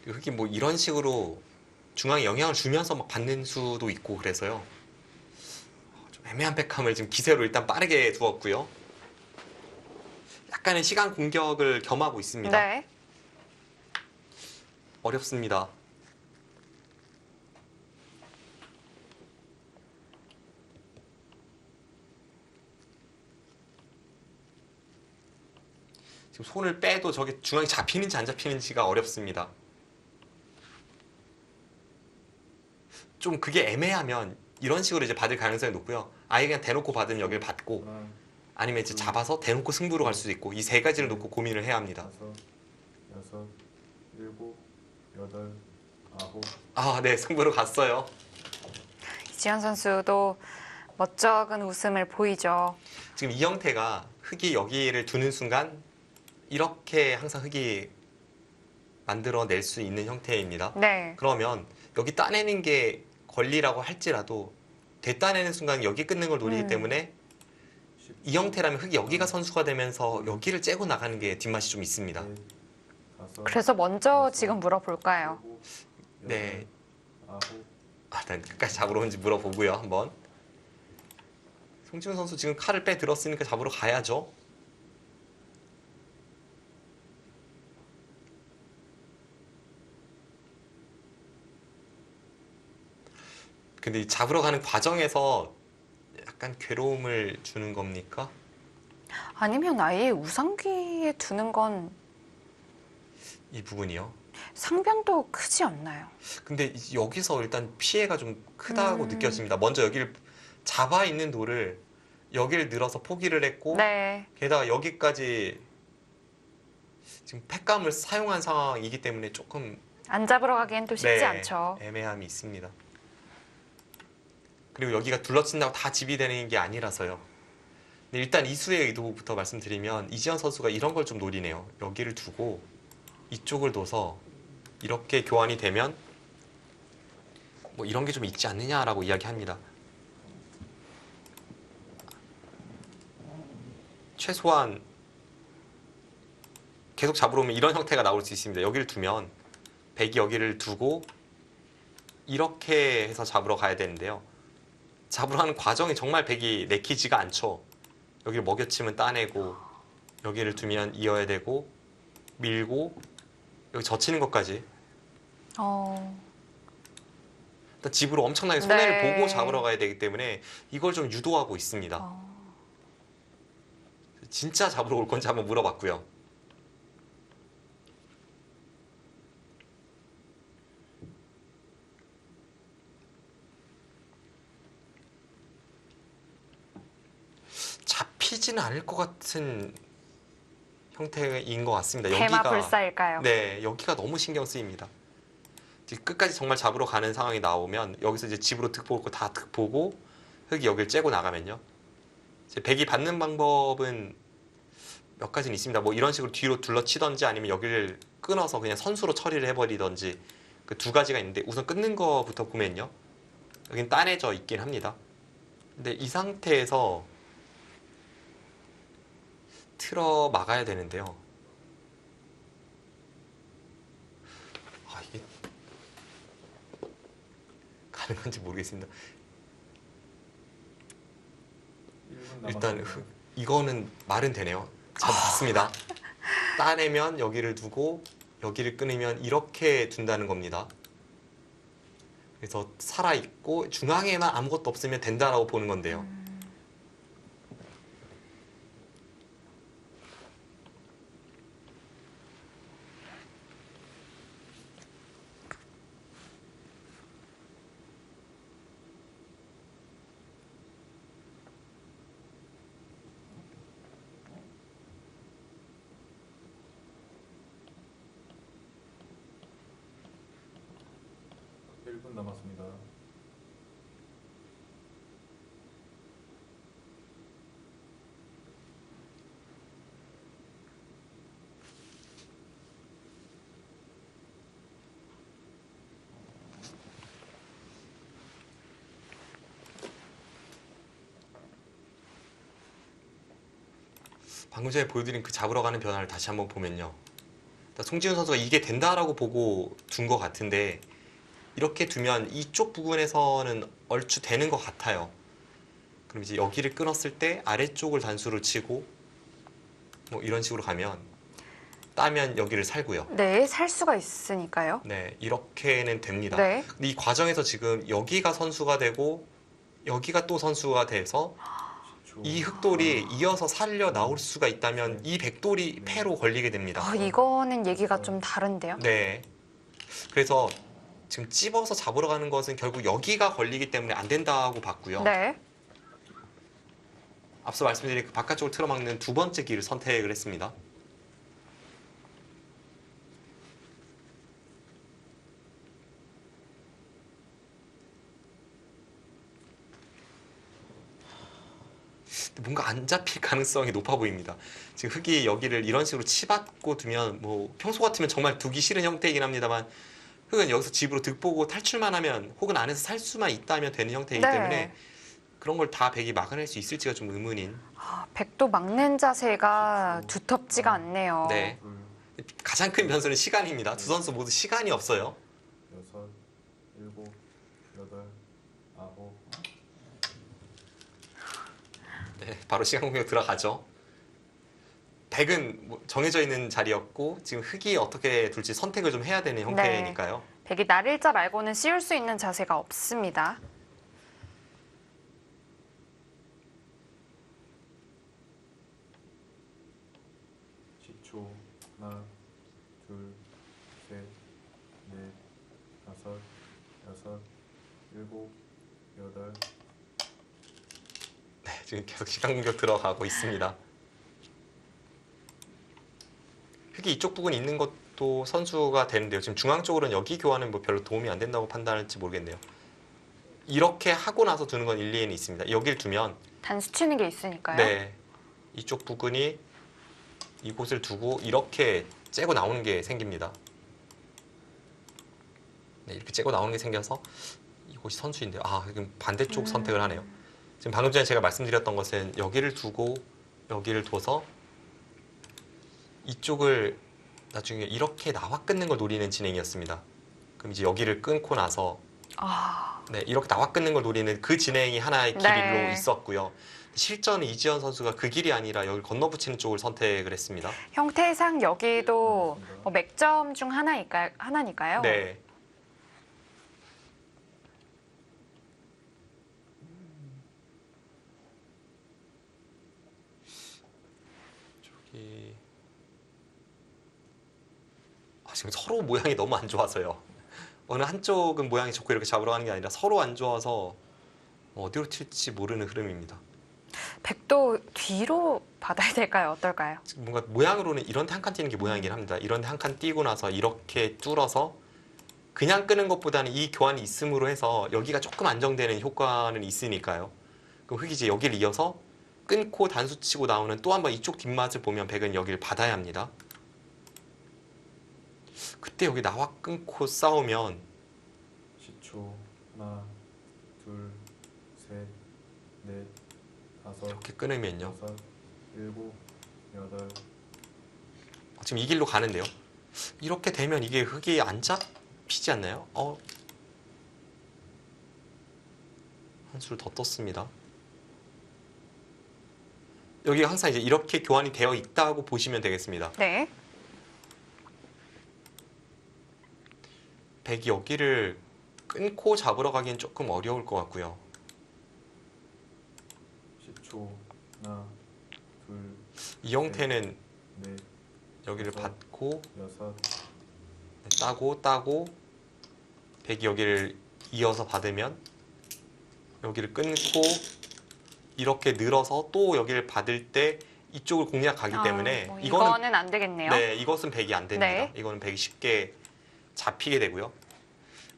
흑이 뭐 이런 식으로 중앙에 영향을 주면서 막 받는 수도 있고 그래서요. 좀 애매한 백함을 지금 기세로 일단 빠르게 두었고요. 약간의 시간 공격을 겸하고 있습니다. 네. 어렵습니다. 지금 손을 빼도 저게 중앙이 잡히는지 안 잡히는지가 어렵습니다. 좀 그게 애매하면 이런 식으로 이제 받을 가능성이 높고요. 아예 그냥 대놓고 받으면 여기를 받고 하나, 아니면 이제 잡아서 대놓고 승부로 갈 수도 있고 이 세 가지를 놓고 고민을 해야 합니다. 다섯, 여섯, 일곱, 여덟, 아홉, 아, 네, 승부로 갔어요. 이지현 선수도 멋쩍은 웃음을 보이죠. 지금 이 형태가 흑이 여기를 두는 순간 이렇게 항상 흑이 만들어낼 수 있는 형태입니다. 네. 그러면 여기 따내는 게 권리라고 할지라도 되따내는 순간 여기 끊는 걸 노리기 때문에 이 형태라면 흑이 여기가 선수가 되면서 여기를 째고 나가는 게 뒷맛이 좀 있습니다. 넷, 다섯, 그래서 먼저 지금 물어볼까요? 일곱, 네. 여덟, 아홉, 일단 끝까지 잡으러 온지 물어보고요, 한번. 송지훈 선수 지금 칼을 빼 들었으니까 잡으러 가야죠. 근데 이 잡으러 가는 과정에서 약간 괴로움을 주는 겁니까? 아니면 아예 우상귀에 두는 건 이 부분이요. 상변도 크지 않나요? 근데 여기서 일단 피해가 좀 크다고 느껴집니다. 먼저 여기를 잡아 있는 돌을 여기를 늘어서 포기를 했고 네. 게다가 여기까지 지금 팩감을 사용한 상황이기 때문에 조금 안 잡으러 가기엔 또 쉽지 네, 않죠. 애매함이 있습니다. 그리고 여기가 둘러친다고 다 집이 되는 게 아니라서요. 근데 일단 이수의 의도부터 말씀드리면 이지현 선수가 이런 걸 좀 노리네요. 여기를 두고 이쪽을 둬서 이렇게 교환이 되면 뭐 이런 게 좀 있지 않느냐라고 이야기합니다. 최소한 계속 잡으러 오면 이런 형태가 나올 수 있습니다. 여기를 두면 백이 여기를 두고 이렇게 해서 잡으러 가야 되는데요. 잡으러 가는 과정이 정말 백이 내키지가 않죠. 여기를 먹여치면 따내고 여기를 두면 이어야 되고 밀고 여기 젖히는 것까지 일단 집으로 엄청나게 손해를 네. 보고 잡으러 가야 되기 때문에 이걸 좀 유도하고 있습니다. 진짜 잡으러 올 건지 한번 물어봤고요. 잡히지는 않을 것 같은 형태인 것 같습니다. 대마 불사일까요? 네, 여기가 너무 신경 쓰입니다. 끝까지 정말 잡으러 가는 상황이 나오면 여기서 이제 집으로 득 보고 다 득 보고 흑이 여기를 째고 나가면요. 이제 백이 받는 방법은 몇 가지는 있습니다. 뭐 이런 식으로 뒤로 둘러치던지 아니면 여기를 끊어서 그냥 선수로 처리를 해버리던지 그 두 가지가 있는데 우선 끊는 거부터 보면요. 여긴 따내져 있긴 합니다. 근데 이 상태에서 틀어 막아야 되는데요. 이게 가능한지 모르겠습니다. 일단 남았습니다. 이거는 말은 되네요. 맞습니다. 따내면 여기를 두고 여기를 끊으면 이렇게 둔다는 겁니다. 그래서 살아있고 중앙에만 아무것도 없으면 된다라고 보는 건데요. 일 분 남았습니다. 방금 전에 보여드린 그 잡으러 가는 변화를 다시 한번 보면요. 일단 송지훈 선수가 이게 된다라고 보고 둔 것 같은데 이렇게 두면 이쪽 부분에서는 얼추 되는 것 같아요. 그럼 이제 여기를 끊었을 때 아래쪽을 단수로 치고 뭐 이런 식으로 가면 따면 여기를 살고요. 네, 살 수가 있으니까요. 네, 이렇게는 됩니다. 네. 근데 이 과정에서 지금 여기가 선수가 되고 여기가 또 선수가 돼서 10초. 이 흑돌이 이어서 살려 나올 수가 있다면 이 백돌이 패로 걸리게 됩니다. 이거는 얘기가 좀 다른데요. 네. 그래서 지금 찝어서 잡으러 가는 것은 결국 여기가 걸리기 때문에 안 된다고 봤고요. 네. 앞서 말씀드린 그 바깥쪽을 틀어막는 두 번째 길을 선택을 했습니다. 뭔가 안 잡힐 가능성이 높아 보입니다. 지금 흙이 여기를 이런 식으로 치받고 두면 뭐 평소 같으면 정말 두기 싫은 형태이긴 합니다만 흙은 여기서 집으로 득보고 탈출만 하면 혹은 안에서 살 수만 있다면 되는 형태이기 네. 때문에 그런 걸 다 백이 막아낼 수 있을지가 좀 의문인. 백도 막는 자세가 두텁지가 않네요. 네. 둘, 가장 큰 변수는 시간입니다. 두 선수 모두 시간이 없어요. 여섯, 일곱, 여덟, 아홉. 네, 바로 시간 공격 들어가죠. 백은 뭐 정해져 있는 자리였고 지금 흙이 어떻게 둘지 선택을 좀 해야 되는 형태니까요. 백이 날일자 말고는 씌울 수 있는 자세가 없습니다. 10초. 하나, 둘, 셋, 넷, 다섯, 여섯, 일곱, 여덟. 네, 지금 계속 시간 공격 들어가고 있습니다. 흙이 이쪽 부분에 있는 것도 선수가 되는데요. 지금 중앙 쪽으로는 여기 교환은 뭐 별로 도움이 안 된다고 판단할지 모르겠네요. 이렇게 하고 나서 두는 건 일리에는 있습니다. 여길 두면 단수 치는 게 있으니까요. 네, 이쪽 부분이 이곳을 두고 이렇게 째고 나오는 게 생깁니다. 네, 이렇게 째고 나오는 게 생겨서 이곳이 선수인데요. 지금 반대쪽 선택을 하네요. 지금 방금 전에 제가 말씀드렸던 것은 여기를 두고 여기를 둬서 이쪽을 나중에 이렇게 나와 끊는 걸 노리는 진행이었습니다. 그럼 이제 여기를 끊고 나서 네, 이렇게 나와 끊는 걸 노리는 그 진행이 하나의 길로 네. 있었고요. 실전 이지현 선수가 그 길이 아니라 여기 건너붙이는 쪽을 선택을 했습니다. 형태상 여기도 맞습니다. 뭐 맥점 중 하나니까요. 네. 저기 지금 서로 모양이 너무 안 좋아서요. 어느 한쪽은 모양이 좋고 이렇게 잡으러 가는 게 아니라 서로 안 좋아서 어디로 튈지 모르는 흐름입니다. 백도 뒤로 받아야 될까요? 어떨까요? 지금 뭔가 모양으로는 이런 데 한 칸 띄는 게 모양이긴 합니다. 이런 데 한 칸 띄고 나서 이렇게 뚫어서 그냥 끄는 것보다는 이 교환이 있음으로 해서 여기가 조금 안정되는 효과는 있으니까요. 그럼 흙이 이제 여기를 이어서 끊고 단수 치고 나오는 또 한 번 이쪽 뒷맛을 보면 백은 여기를 받아야 합니다. 그때 여기 나와 끊고 싸우면 10초. 하나, 둘, 셋, 넷, 다섯, 이렇게 끊으면요. 여섯, 일곱, 여덟. 지금 이 길로 가는데요. 이렇게 되면 이게 흙이 안 잡히지 않나요? 한 수를 더 떴습니다. 여기가 항상 이제 이렇게 교환이 되어 있다고 보시면 되겠습니다. 네. 백이 여기를 끊고 잡으러 가기엔 조금 어려울 것 같고요. 10초. 하나, 둘, 이 형태는 넷, 여기를 다섯. 받고 여섯, 따고 백이 여기를 이어서 받으면 여기를 끊고 이렇게 늘어서 또 여기를 받을 때 이쪽을 공략하기 때문에 뭐 이거는 이거는 안 되겠네요. 네, 이것은 백이 안 됩니다. 네. 이거는 백이 쉽게 잡히게 되고요.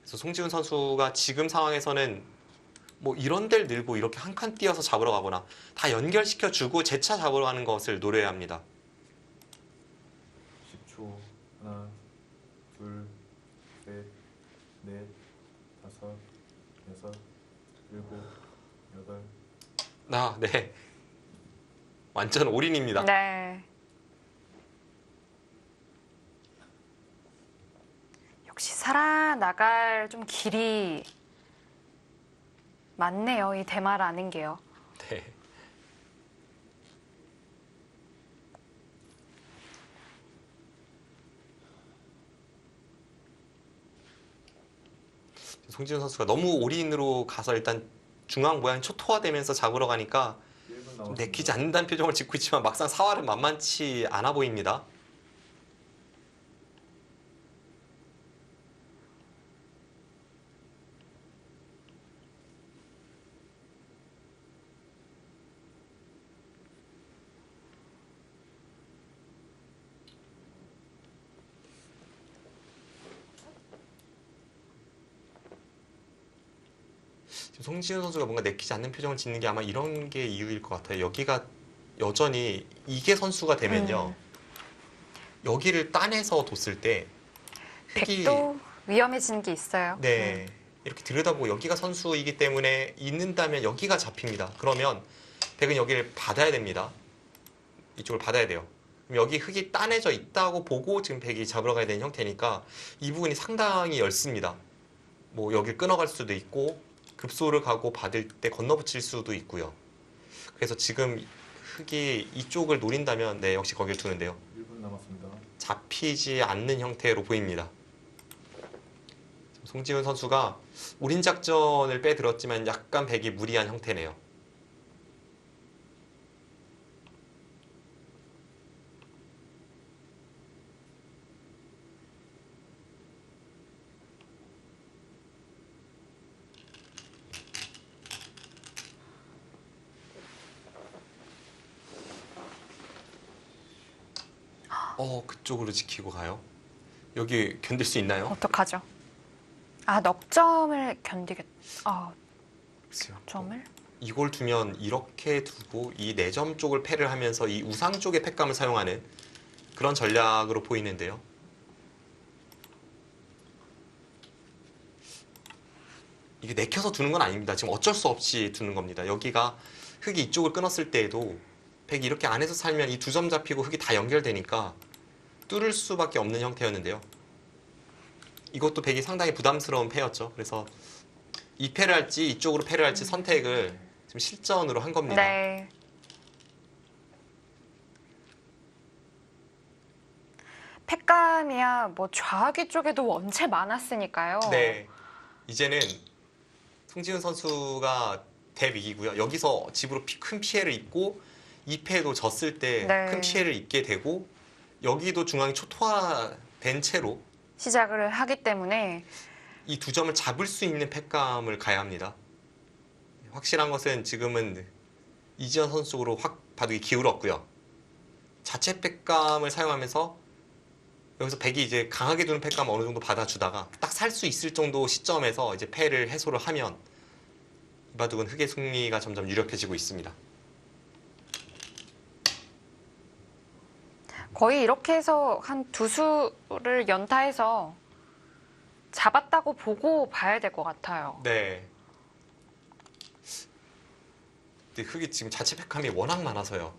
그래서 송지훈 선수가 지금 상황에서는 뭐 이런 데를 늘고 이렇게 한 칸 띄어서 잡으러 가거나 다 연결시켜 주고 재차 잡으러 가는 것을 노려야 합니다. 10초. 하나, 둘, 셋, 넷, 다섯, 여섯, 일곱, 여덟. 네. 완전 올인입니다. 네. 역시 살아나갈 좀 길이 많네요. 이 대마라는 게요. 네. 송지훈 선수가 너무 올인으로 가서 일단 중앙 모양이 초토화되면서 잡으러 가니까 1분 좀 남았습니다. 내키지 않는다는 표정을 짓고 있지만 막상 사활은 만만치 않아 보입니다. 지금 송지훈 선수가 뭔가 내키지 않는 표정을 짓는 게 아마 이런 게 이유일 것 같아요. 여기가 여전히 이게 선수가 되면요. 여기를 따내서 뒀을 때 흙이 백도 위험해지는 게 있어요. 네. 이렇게 들여다보고 여기가 선수이기 때문에 있는다면 여기가 잡힙니다. 그러면 백은 여기를 받아야 됩니다. 이쪽을 받아야 돼요. 그럼 여기 흙이 따내져 있다고 보고 지금 백이 잡으러 가야 되는 형태니까 이 부분이 상당히 엷습니다. 뭐 여길 끊어갈 수도 있고 급소를 가고 받을 때 건너붙일 수도 있고요. 그래서 지금 흙이 이쪽을 노린다면 네, 역시 거기를 두는데요. 1분 남았습니다. 잡히지 않는 형태로 보입니다. 송지훈 선수가 올인 작전을 빼들었지만 약간 백이 무리한 형태네요. 그쪽으로 지키고 가요. 여기 견딜 수 있나요? 어떡하죠? 아, 넉점을 견디겠. 아, 글쎄요. 점을? 이걸 두면 이렇게 두고 이 4점 쪽을 패를 하면서 이 우상 쪽의 팩감을 사용하는 그런 전략으로 보이는데요. 이게 내켜서 두는 건 아닙니다. 지금 어쩔 수 없이 두는 겁니다. 여기가 흙이 이쪽을 끊었을 때에도 백이 이렇게 안에서 살면 이 2점 잡히고 흙이 다 연결되니까 뚫을 수밖에 없는 형태였는데요. 이것도 백이 상당히 부담스러운 패였죠. 그래서 이 패를 할지 이쪽으로 패를 할지 선택을 지금 실전으로 한 겁니다. 네. 팩감이야 뭐 좌하기 쪽에도 원체 많았으니까요. 네. 이제는 송지훈 선수가 대위기고요. 여기서 집으로 큰 피해를 입고 이 패도 졌을 때 네. 큰 피해를 입게 되고 여기도 중앙이 초토화된 채로 시작을 하기 때문에 이 2점을 잡을 수 있는 팩감을 가야 합니다. 확실한 것은 지금은 이지현 선수 쪽으로 확 바둑이 기울었고요. 자체 팩감을 사용하면서 여기서 백이 이제 강하게 두는 팩감 어느 정도 받아주다가 딱 살 수 있을 정도 시점에서 이제 패를 해소를 하면 이 바둑은 흑의 승리가 점점 유력해지고 있습니다. 거의 이렇게 해서 한 두 수를 연타해서 잡았다고 보고 봐야 될 것 같아요. 네. 근데 흑이 지금 자체 팩감이 워낙 많아서요.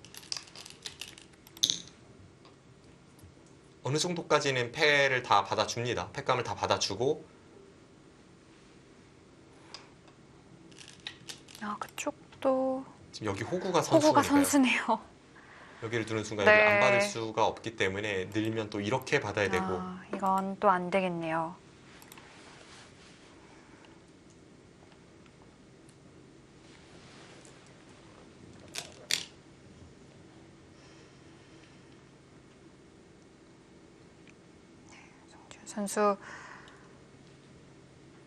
어느 정도까지는 패를 다 받아줍니다. 팩감을 다 받아주고 아, 그쪽도 지금 여기 호구가 호구가 선수니까요. 선수네요. 여기를 두는 순간 네. 여기를 안 받을 수가 없기 때문에 늘면 또 이렇게 받아야 되고 이건 또 안 되겠네요. 송지훈 선수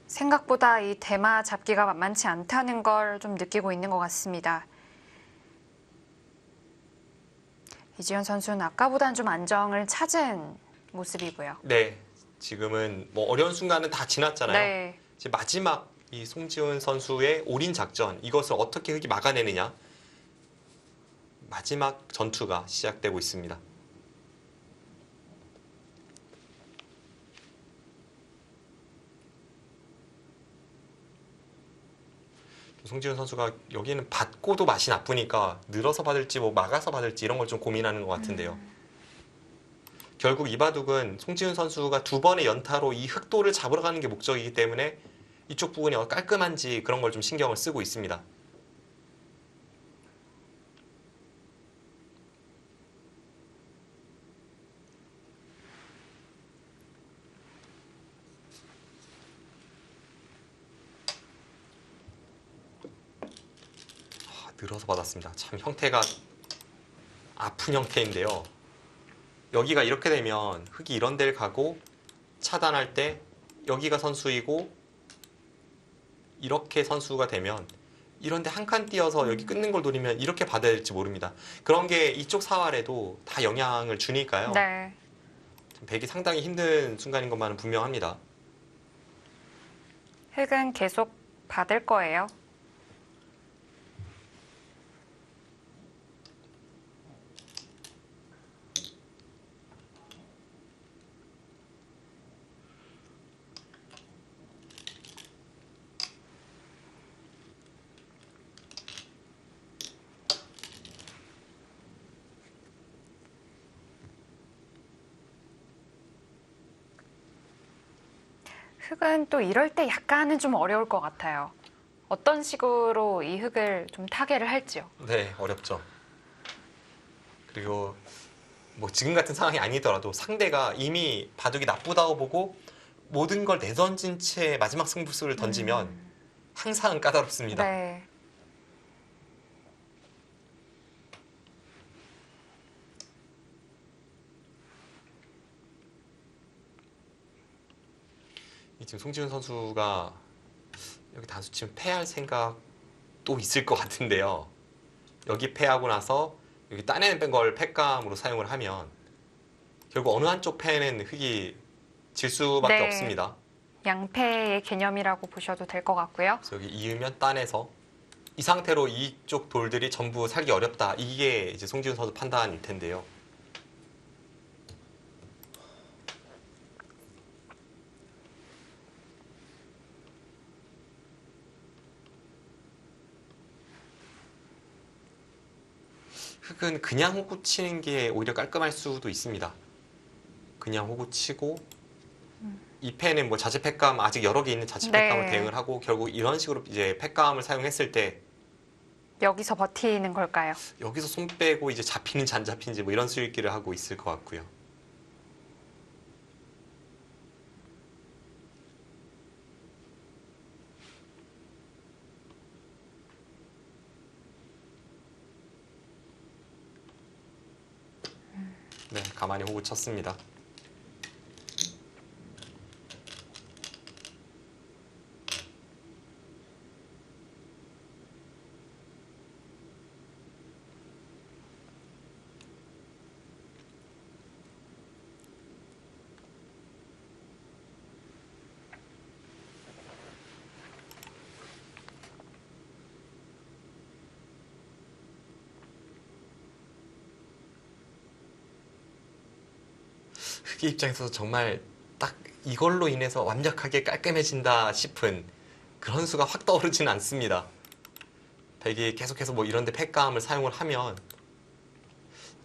생각보다 이 대마 잡기가 만만치 않다는 걸 좀 느끼고 있는 것 같습니다. 이지현 선수는 아까보다는 좀 안정을 찾은 모습이고요. 네, 지금은 뭐 어려운 순간은 다 지났잖아요. 네. 이제 마지막 이 송지훈 선수의 올인 작전 이것을 어떻게 흙이 막아내느냐 마지막 전투가 시작되고 있습니다. 송지훈 선수가 여기는 받고도 맛이 나쁘니까 늘어서 받을지 뭐 막아서 받을지 이런 걸 좀 고민하는 것 같은데요. 결국 이 바둑은 송지훈 선수가 두 번의 연타로 이 흑도를 잡으러 가는 게 목적이기 때문에 이쪽 부분이 깔끔한지 그런 걸 좀 신경을 쓰고 있습니다. 늘어서 받았습니다. 참 형태가 아픈 형태인데요. 여기가 이렇게 되면 흙이 이런 데를 가고 차단할 때 여기가 선수이고 이렇게 선수가 되면 이런 데 한 칸 띄어서 여기 끊는 걸 노리면 이렇게 받아야 될지 모릅니다. 그런 게 이쪽 사활에도 다 영향을 주니까요. 네. 배기 상당히 힘든 순간인 것만은 분명합니다. 흙은 계속 받을 거예요. 흙은 또 이럴 때 약간은 좀 어려울 것 같아요. 어떤 식으로 이 흙을 좀 타개를 할지요. 네, 어렵죠. 그리고 뭐 지금 같은 상황이 아니더라도 상대가 이미 바둑이 나쁘다고 보고 모든 걸 내던진 채 마지막 승부수를 던지면 항상 까다롭습니다. 네. 지금 송지훈 선수가 여기 다수 치면 패할 생각도 있을 것 같은데요. 여기 패하고 나서 여기 따내는 뺀 걸 패감으로 사용을 하면 결국 어느 한쪽 패는 흙이 질 수밖에 네. 없습니다. 양패의 개념이라고 보셔도 될 것 같고요. 그래서 여기 이으면 따내서 이 상태로 이쪽 돌들이 전부 살기 어렵다. 이게 이제 송지훈 선수 판단일 텐데요. 흙은 그냥 호구 치는 게 오히려 깔끔할 수도 있습니다. 그냥 호구 치고 이 패는 뭐 자체 팩감 아직 여러 개 있는 자체 네. 팩감을 대응을 하고 결국 이런 식으로 이제 팩감을 사용했을 때 여기서 버티는 걸까요? 여기서 손 빼고 이제 잡히는지 안 잡히는지 뭐 이런 수익기를 하고 있을 것 같고요. 네, 가만히 호구 쳤습니다. 흑의 입장에서 정말 딱 이걸로 인해서 완벽하게 깔끔해진다 싶은 그런 수가 확 떠오르지는 않습니다. 백이 계속해서 뭐 이런 데 팩감을 사용을 하면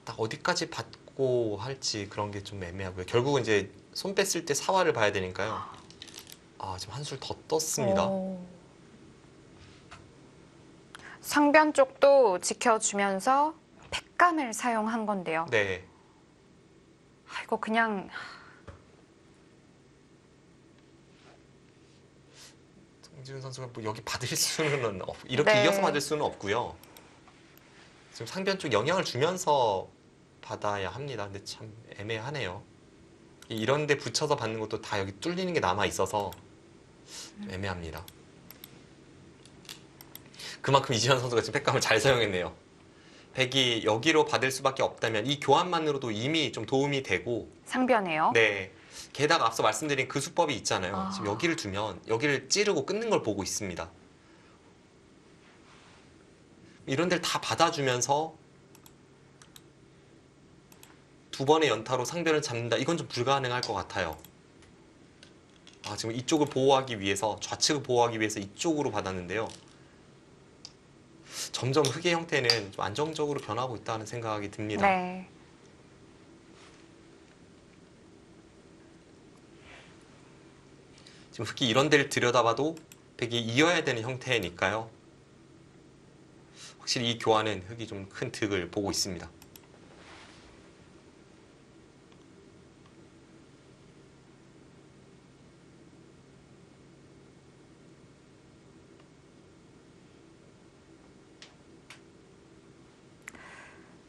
딱 어디까지 받고 할지 그런 게 좀 애매하고요. 결국은 이제 손 뺐을 때 사활을 봐야 되니까요. 아, 지금 한술 더 떴습니다. 오. 상변 쪽도 지켜주면서 팩감을 사용한 건데요. 네. 이거 그냥 송지훈 선수가 뭐 여기 받을 수는 이렇게 네. 이어서 받을 수는 없고요. 지금 상변 쪽 영향을 주면서 받아야 합니다. 근데 참 애매하네요. 이런 데 붙여서 받는 것도 다 여기 뚫리는 게 남아 있어서 애매합니다. 그만큼 이지현 선수가 지금 팩감을 잘 사용했네요. 백이 여기로 받을 수밖에 없다면 이 교환만으로도 이미 좀 도움이 되고, 상변해요. 네. 게다가 앞서 말씀드린 그 수법이 있잖아요. 아. 지금 여기를 두면 여기를 찌르고 끊는 걸 보고 있습니다. 이런 데를 다 받아주면서 두 번의 연타로 상변을 잡는다. 이건 좀 불가능할 것 같아요. 지금 이쪽을 보호하기 위해서, 좌측을 보호하기 위해서 이쪽으로 받았는데요. 점점 흑의 형태는 좀 안정적으로 변하고 있다는 생각이 듭니다. 네. 지금 흑이 이런 데를 들여다봐도 백이 이어야 되는 형태니까요. 확실히 이 교환은 흑이 좀 큰 득을 보고 있습니다.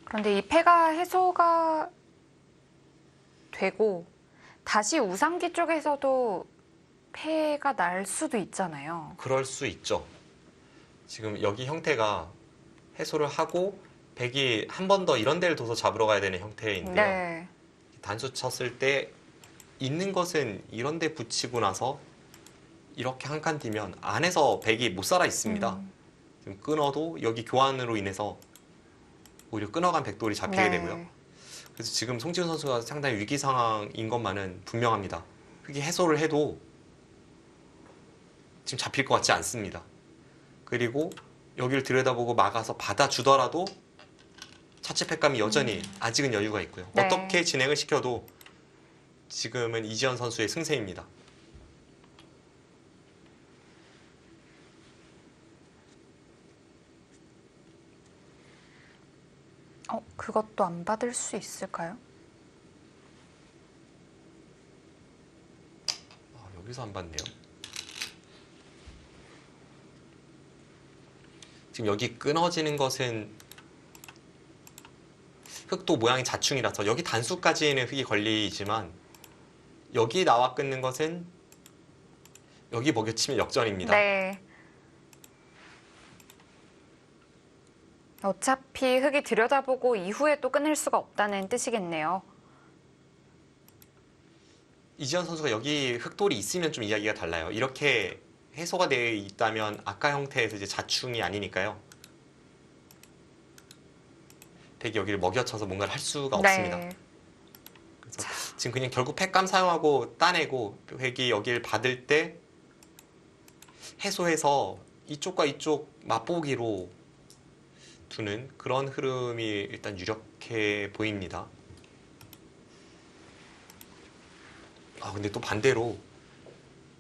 그런데 이 패가 해소가 되고 다시 우상기 쪽에서도 패가 날 수도 있잖아요. 그럴 수 있죠. 지금 여기 형태가 해소를 하고 백이 한 번 더 이런 데를 둬서 잡으러 가야 되는 형태인데요. 네. 단수 쳤을 때 있는 것은 이런 데 붙이고 나서 이렇게 한 칸 뒤면 안에서 백이 못 살아 있습니다. 지금 끊어도 여기 교환으로 인해서 오히려 끊어간 백돌이 잡히게 네. 되고요. 그래서 지금 송지훈 선수가 상당히 위기 상황인 것만은 분명합니다. 흑이 해소를 해도 지금 잡힐 것 같지 않습니다. 그리고 여기를 들여다보고 막아서 받아주더라도 차체 팩감이 여전히 아직은 여유가 있고요. 네. 어떻게 진행을 시켜도 지금은 이지현 선수의 승세입니다. 그것도 안 받을 수 있을까요? 여기서 안 받네요. 지금 여기 끊어지는 것은 흑도 모양이 자충이라서 여기 단수까지는 흑이 걸리지만 여기 나와 끊는 것은 여기 먹여치면 역전입니다. 네. 어차피 흑이 들여다보고 이후에 또 끊을 수가 없다는 뜻이겠네요. 이지현 선수가 여기 흑돌이 있으면 좀 이야기가 달라요. 이렇게 해소가 되어 있다면 아까 형태에서 이제 자충이 아니니까요. 백이 여기를 먹여쳐서 뭔가를 할 수가 없습니다. 네. 그래서 지금 그냥 결국 팩감 사용하고 따내고 백이 여기를 받을 때 해소해서 이쪽과 이쪽 맛보기로 두는 그런 흐름이 일단 유력해 보입니다. 근데 또 반대로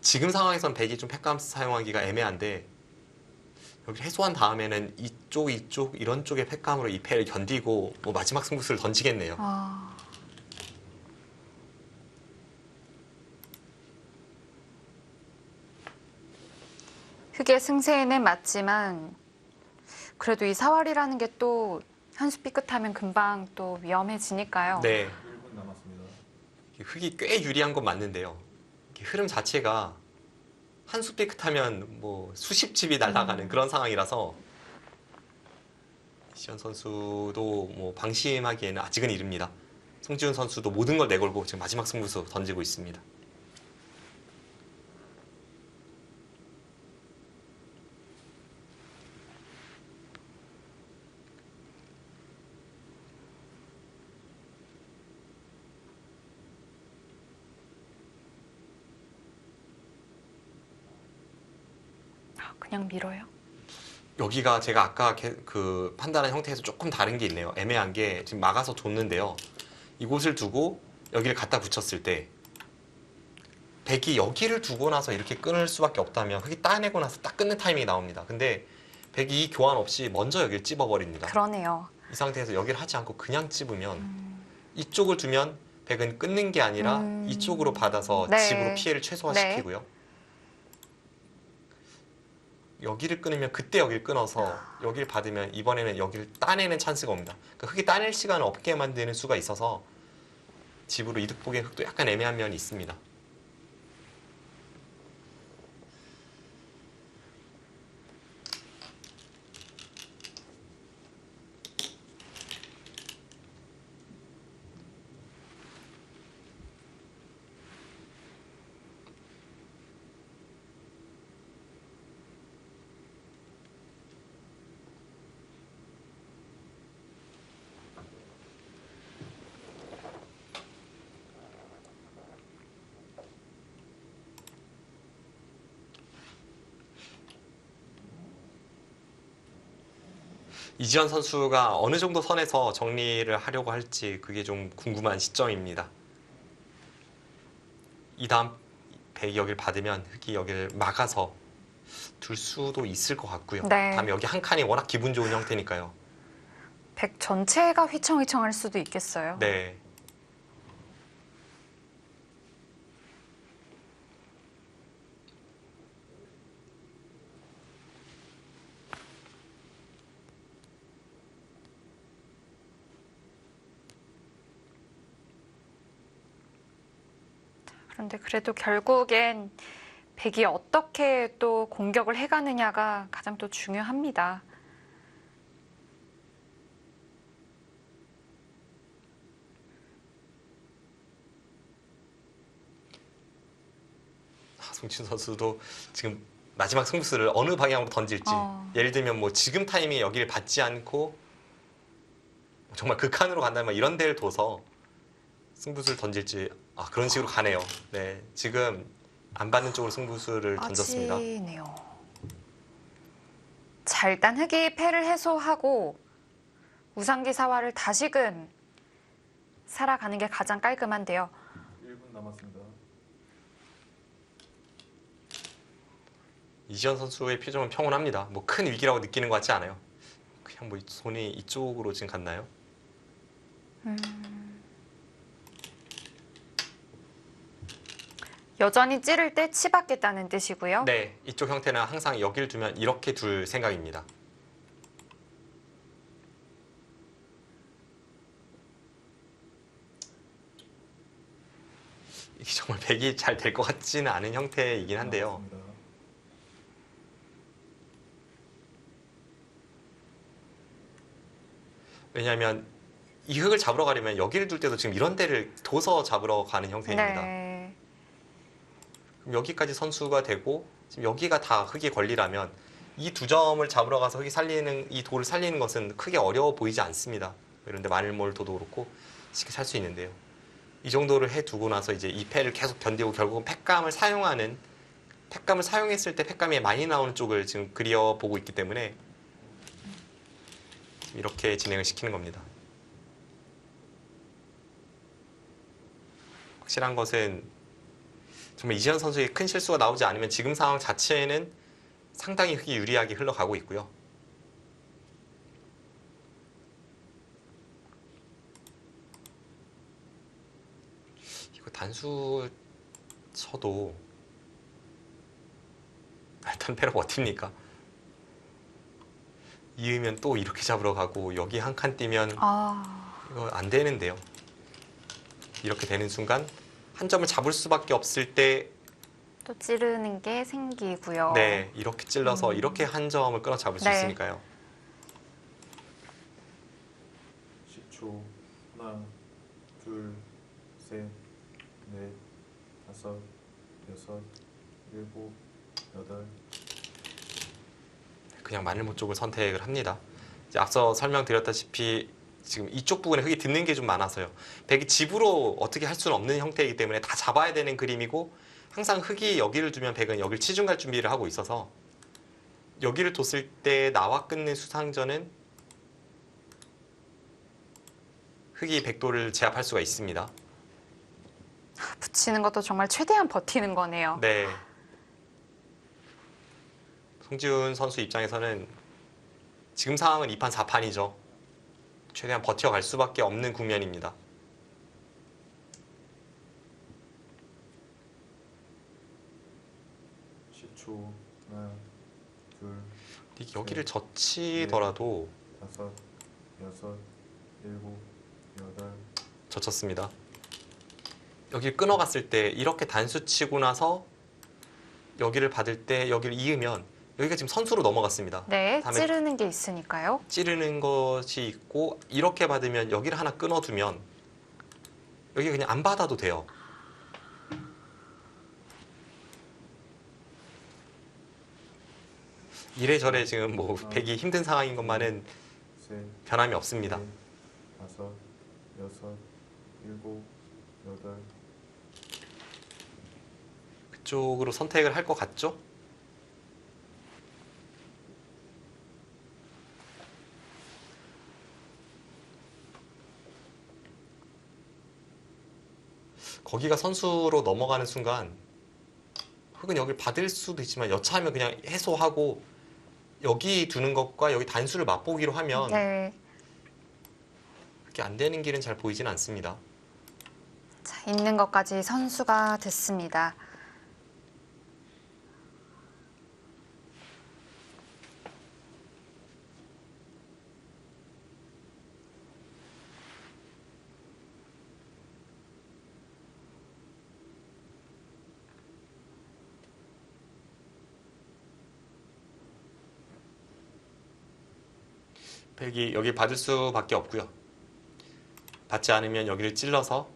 지금 상황에선 백이 좀 팩감 사용하기가 애매한데 여기 해소한 다음에는 이쪽 이런 쪽의 팩감으로 이 패를 견디고 뭐 마지막 승부수를 던지겠네요. 흑의 승세에는 맞지만 그래도 이 사활이라는 게 또 한 수 삐끗하면 금방 또 위험해지니까요. 네, 1분 남았습니다. 흑이 꽤 유리한 건 맞는데요. 흐름 자체가 한 수 삐끗하면 뭐 수십 집이 날아가는 그런 상황이라서 이시현 선수도 뭐 방심하기에는 아직은 이릅니다. 송지훈 선수도 모든 걸 내걸고 지금 마지막 승부수 던지고 있습니다. 그냥 밀어요. 여기가 제가 아까 그 판단한 형태에서 조금 다른 게 있네요. 애매한 게 지금 막아서 줬는데요. 이곳을 두고 여기를 갖다 붙였을 때 백이 여기를 두고 나서 이렇게 끊을 수밖에 없다면 흑이 따내고 나서 딱 끊는 타이밍이 나옵니다. 근데 백이 이 교환 없이 먼저 여기를 찝어버립니다. 그러네요. 이 상태에서 여기를 하지 않고 그냥 찝으면 이쪽을 두면 백은 끊는 게 아니라 이쪽으로 받아서 네. 집으로 피해를 최소화시키고요. 여기를 끊으면 그때 여기를 끊어서 여기를 받으면 이번에는 여기를 따내는 찬스가 옵니다. 그러니까 흙이 따낼 시간을 없게 만드는 수가 있어서 집으로 이득 보기에 흙도 약간 애매한 면이 있습니다. 이지현 선수가 어느 정도 선에서 정리를 하려고 할지 그게 좀 궁금한 시점입니다. 이 다음 백이 여기를 받으면 흙이 여기를 막아서 둘 수도 있을 것 같고요. 네. 다음에 여기 한 칸이 워낙 기분 좋은 형태니까요. 백 전체가 휘청휘청할 수도 있겠어요. 네. 그런데 그래도 결국엔 백이 어떻게 또 공격을 해가느냐가 가장 또 중요합니다. 송진 선수도 지금 마지막 승부수를 어느 방향으로 던질지 예를 들면 뭐 지금 타이밍에 여기를 받지 않고 정말 극한으로 간다면 이런 데를 둬서 승부수를 던질지 그런 식으로 가네요. 네, 지금 안 받는 쪽으로 승부수를 던졌습니다. 빠지네요. 자, 일단 흑이 패를 해소하고 우상기사화를 다시금 살아가는 게 가장 깔끔한데요. 1분 남았습니다. 이지현 선수의 표정은 평온합니다. 뭐 큰 위기라고 느끼는 것 같지 않아요. 그냥 뭐 손이 이쪽으로 지금 갔나요? 여전히 찌를 때 치받겠다는 뜻이고요. 네, 이쪽 형태는 항상 여기를 두면 이렇게 둘 생각입니다. 이게 정말 백이 잘 될 것 같지는 않은 형태이긴 한데요. 남았습니다. 왜냐하면 이 흙을 잡으러 가려면 여기를 둘 때도 지금 이런 데를 둬서 잡으러 가는 형태입니다. 네. 그럼 여기까지 선수가 되고 지금 여기가 다 흙이 권리라면 이 두 점을 잡으러 가서 흙이 살리는 이 돌을 살리는 것은 크게 어려워 보이지 않습니다. 그런데 마늘몰도도 그렇고 쉽게 살 수 있는데요. 이 정도를 해두고 나서 이제 이 패를 계속 견디고 결국은 팩감을 사용했을 때 팩감이 많이 나오는 쪽을 지금 그려보고 있기 때문에 이렇게 진행을 시키는 겁니다. 확실한 것은 정말 이지현 선수의 큰 실수가 나오지 않으면 지금 상황 자체에는 상당히 흙이 유리하게 흘러가고 있고요. 이거 단수 쳐도 일단 패로 버팁니까? 이으면 또 이렇게 잡으러 가고 여기 한 칸 뛰면 이거 안 되는데요. 이렇게 되는 순간 한 점을 잡을 수밖에 없을 때 또 찌르는 게 생기고요. 네, 이렇게 찔러서 이렇게 한 점을 끊어 잡을 수 네. 있으니까요. 10초. 하나, 둘, 셋, 넷, 다섯, 여섯, 일곱, 여덟. 그냥 마늘모 쪽을 선택을 합니다. 이제 앞서 설명드렸다시피 지금 이쪽 부분에 흙이 딛는 게 좀 많아서요. 백이 집으로 어떻게 할 수는 없는 형태이기 때문에 다 잡아야 되는 그림이고 항상 흙이 여기를 두면 백은 여기를 치중 갈 준비를 하고 있어서 여기를 뒀을 때 나와 끊는 수상전은 흙이 백도를 제압할 수가 있습니다. 붙이는 것도 정말 최대한 버티는 거네요. 네. 송지훈 선수 입장에서는 지금 상황은 2판 4판이죠. 최대한 버텨갈 수밖에 없는 국면입니다. 초 하나, 둘, 여기를 젖히더라도 다섯, 여섯, 일곱, 여덟. 젖혔습니다. 여기를 끊어갔을 때 이렇게 단수 치고 나서 여기를 받을 때 여기를 이으면 여기가 지금 선수로 넘어갔습니다. 네, 다음에 찌르는 게 있으니까요. 찌르는 것이 있고 이렇게 받으면 여기를 하나 끊어두면 여기 그냥 안 받아도 돼요. 이래저래 지금 뭐 배기 힘든 상황인 것만은 셋, 변함이 없습니다. 넷, 다섯, 여섯, 일곱, 여덟. 그쪽으로 선택을 할 것 같죠? 거기가 선수로 넘어가는 순간 흙은 여기를 받을 수도 있지만 여차하면 그냥 해소하고 여기 두는 것과 여기 단수를 맛보기로 하면 네. 그렇게 안 되는 길은 잘 보이진 않습니다. 자, 있는 것까지 선수가 됐습니다. 백이 여기 받을 수밖에 없고요. 받지 않으면 여기를 찔러서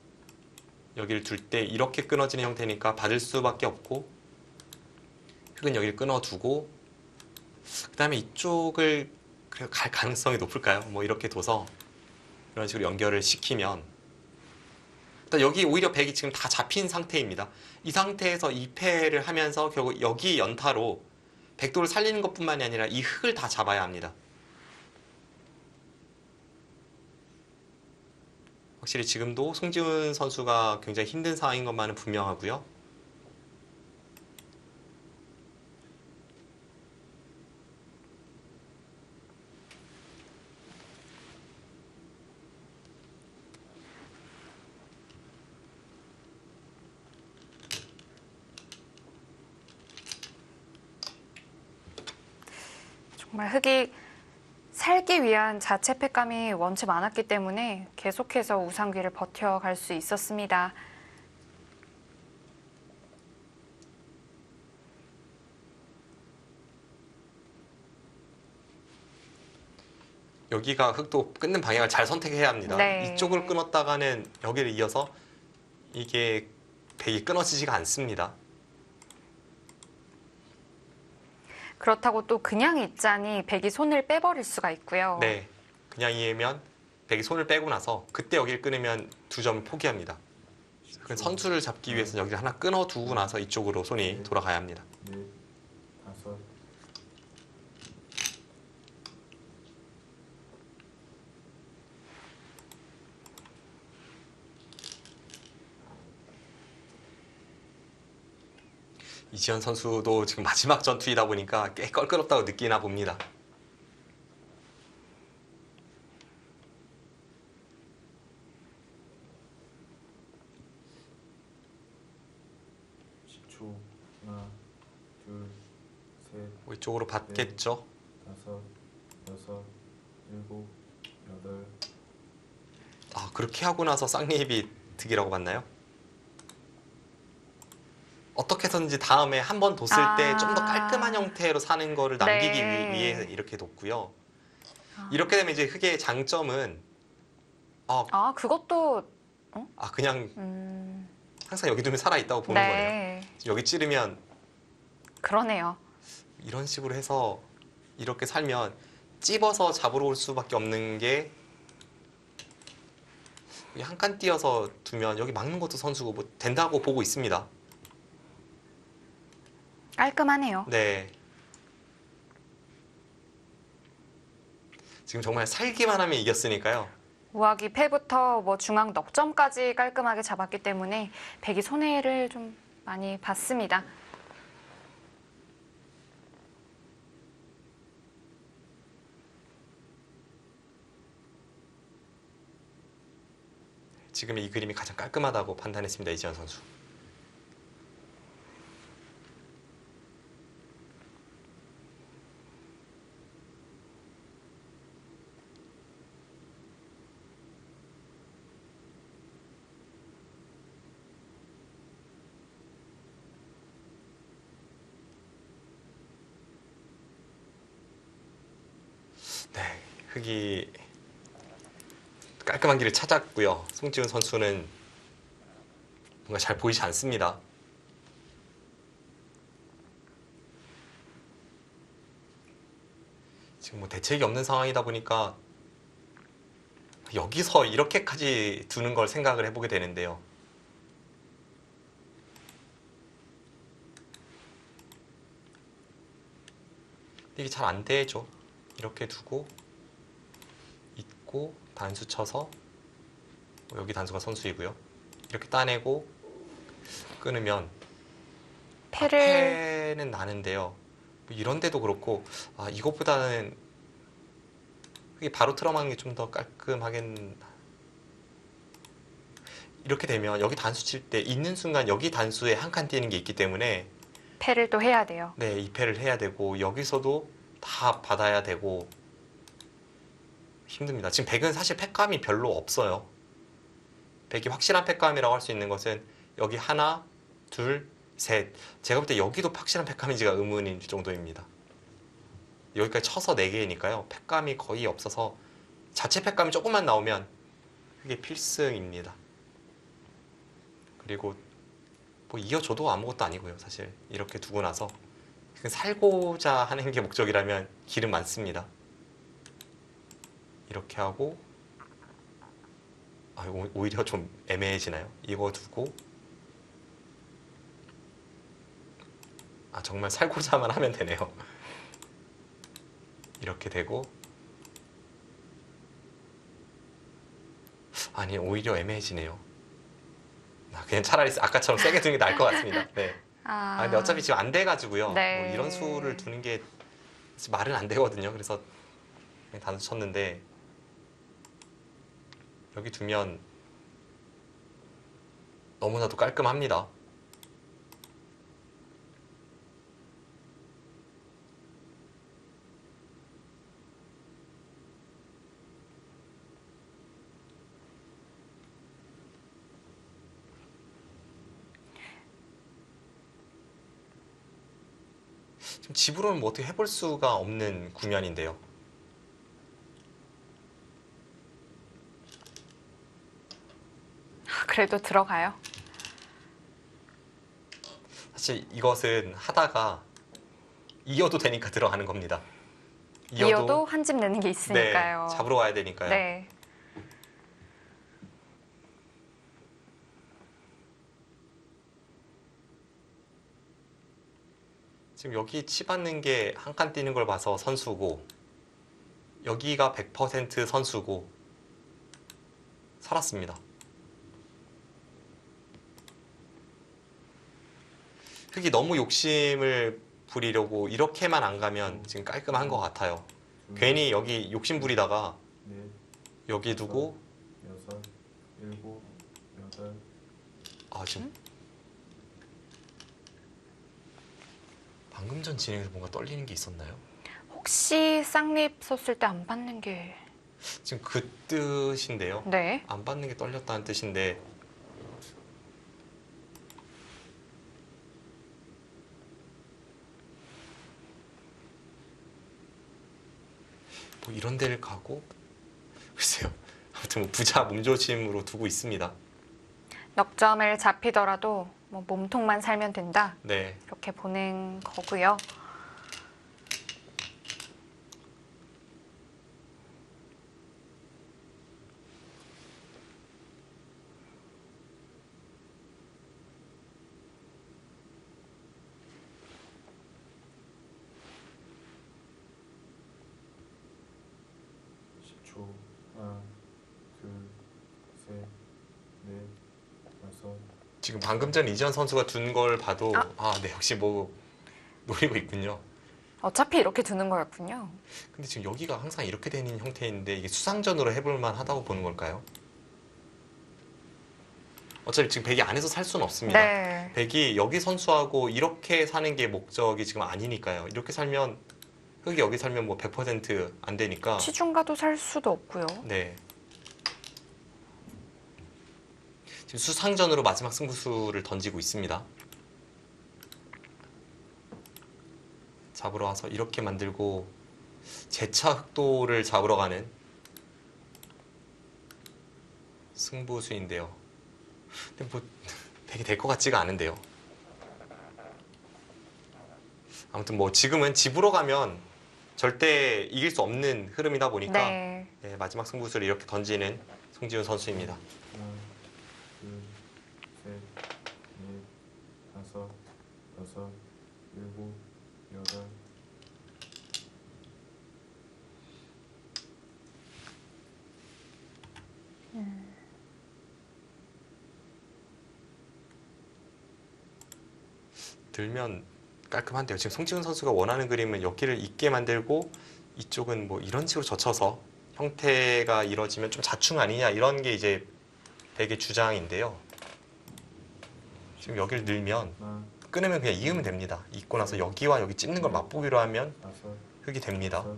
여기를 둘 때 이렇게 끊어지는 형태니까 받을 수밖에 없고 흙은 여기를 끊어두고 그 다음에 이쪽을 갈 가능성이 높을까요? 뭐 이렇게 둬서 이런 식으로 연결을 시키면 일단 여기 오히려 백이 지금 다 잡힌 상태입니다. 이 상태에서 2패를 하면서 결국 여기 연타로 백도를 살리는 것뿐만이 아니라 이 흙을 다 잡아야 합니다. 확실히 지금도 송지훈 선수가 굉장히 힘든 상황인 것만은 분명하고요. 정말 흙이 살기 위한 자체 팩감이 원체 많았기 때문에 계속해서 우상귀를 버텨갈 수 있었습니다. 여기가 흙도 끊는 방향을 잘 선택해야 합니다. 네. 이쪽을 끊었다가는 여기를 이어서 이게 백이 끊어지지가 않습니다. 그렇다고 또 그냥 있자니 백이 손을 빼버릴 수가 있고요. 네, 그냥 이으면 백이 손을 빼고 나서 그때 여기를 끊으면 두 점을 포기합니다. 그 선수를 잡기 위해서 여기를 하나 끊어두고 나서 이쪽으로 손이 돌아가야 합니다. 넷, 다섯. 이지현 선수도 지금 마지막 전투이다 보니까 꽤 껄끄럽다고 느끼나 봅니다. 초 하나, 둘, 셋, 뭐 이쪽으로 받겠죠. 다섯, 여섯, 일곱, 여덟. 아, 그렇게 하고 나서 쌍리입이 득이라고 봤나요? 어떻게 해서든지 다음에 한 번 뒀을 때 좀 더 깔끔한 형태로 사는 거를 남기기 네. 위해 이렇게 뒀고요. 이렇게 되면 이제 흙의 장점은 그것도 그냥 항상 여기 두면 살아있다고 보는 거예요. 네. 여기 찌르면 그러네요. 이런 식으로 해서 이렇게 살면 찝어서 잡으러 올 수밖에 없는 게 한 칸 띄어서 두면 여기 막는 것도 선수고 뭐 된다고 보고 있습니다. 깔끔하네요. 네. 지금 정말 살기만 하면 이겼으니까요. 우아기 패부터 뭐 중앙 넉점까지 깔끔하게 잡았기 때문에 백이 손해를 좀 많이 봤습니다. 지금 이 그림이 가장 깔끔하다고 판단했습니다. 이지현 선수. 네, 흙이 깔끔한 길을 찾았고요. 송지훈 선수는 뭔가 잘 보이지 않습니다. 지금 뭐 대책이 없는 상황이다 보니까 여기서 이렇게까지 두는 걸 생각을 해보게 되는데요. 이게 잘 안 되죠. 이렇게 두고 있고 단수 쳐서 여기 단수가 선수이고요. 이렇게 따내고 끊으면 패는 나는데요. 뭐 이런 데도 그렇고 이것보다는 이게 바로 틀어막는 게 좀 더 깔끔하겠. 이렇게 되면 여기 단수 칠 때 있는 순간 여기 단수에 한 칸 띄는 게 있기 때문에 패를 또 해야 돼요. 네, 2패를 해야 되고 여기서도 다 받아야 되고 힘듭니다. 지금 백은 사실 패감이 별로 없어요. 백이 확실한 패감이라고 할 수 있는 것은 여기 하나, 둘, 셋. 제가 볼 때 여기도 확실한 패감인지가 의문인 정도입니다. 여기까지 쳐서 4개니까요. 패감이 거의 없어서 자체 패감이 조금만 나오면 그게 필승입니다. 그리고 뭐 이어줘도 아무것도 아니고요. 사실 이렇게 두고 나서 살고자 하는 게 목적이라면 길은 많습니다. 이렇게 하고 오히려 좀 애매해지나요? 이거 두고 정말 살고자만 하면 되네요. 이렇게 되고 아니 오히려 애매해지네요. 그냥 차라리 아까처럼 세게 두는 게 나을 것 같습니다. 네. 근데 어차피 지금 안 돼가지고요. 네. 뭐 이런 수를 두는 게 말은 안 되거든요. 그래서 그냥 단수 쳤는데 여기 두면 너무나도 깔끔합니다. 지금 집으로는 뭐 어떻게 해볼 수가 없는 국면인데요. 그래도 들어가요. 사실 이것은 하다가 이어도 되니까 들어가는 겁니다. 이어도 한 집 내는 게 있으니까요. 네, 잡으러 가야 되니까요. 네. 지금 여기 치받는 게 한 칸 뛰는 걸 봐서 선수고 여기가 100% 선수고 살았습니다. 흙이 너무 욕심을 부리려고 이렇게만 안 가면 지금 깔끔한 것 같아요. 괜히 여기 욕심 부리다가 넷, 여기 두고 여섯, 일곱, 여덟. 지금 방금 전 진행에서 뭔가 떨리는 게 있었나요? 혹시 쌍립 썼을 때 안 받는 게 지금 그 뜻인데요. 네. 안 받는 게 떨렸다는 뜻인데 뭐 이런 데를 가고 글쎄요. 아무튼 뭐 부자 몸조심으로 두고 있습니다. 넉점을 잡히더라도 뭐 몸통만 살면 된다. 네. 이렇게 보는 거고요. 하나, 둘, 셋, 넷, 다섯. 지금 방금 전 이지현 선수가 둔 걸 봐도 네, 역시 뭐 노리고 있군요. 어차피 이렇게 두는 거였군요. 근데 지금 여기가 항상 이렇게 되는 형태인데 이게 수상전으로 해볼 만하다고 보는 걸까요? 어차피 지금 백이 안에서 살 수는 없습니다. 네. 백이 여기 선수하고 이렇게 사는 게 목적이 지금 아니니까요. 이렇게 살면 흑이 여기 살면 뭐 100% 안 되니까. 치중가도 살 수도 없고요. 네. 지금 수상전으로 마지막 승부수를 던지고 있습니다. 잡으러 와서 이렇게 만들고 재차 흑도를 잡으러 가는 승부수인데요. 근데 뭐 되게 될 것 같지가 않은데요. 아무튼 뭐 지금은 집으로 가면 절대 이길 수 없는 흐름이다 보니까 네. 네, 마지막 승부수를 이렇게 던지는 송지훈 선수입니다. 하나, 둘, 셋, 넷, 다섯, 여섯, 일곱, 여덟. 들면 깔끔한데요. 지금 송지훈 선수가 원하는 그림은 여기를 있게 만들고 이쪽은 뭐 이런 식으로 젖혀서 형태가 이루어지면 좀 자충 아니냐 이런 게 이제 백의 주장인데요. 지금 여기를 늘면 하나, 끊으면 그냥 이으면 됩니다. 이고 나서 여기와 여기 찝는 걸 맛보기로 하면 다섯, 흑이 됩니다. 여섯,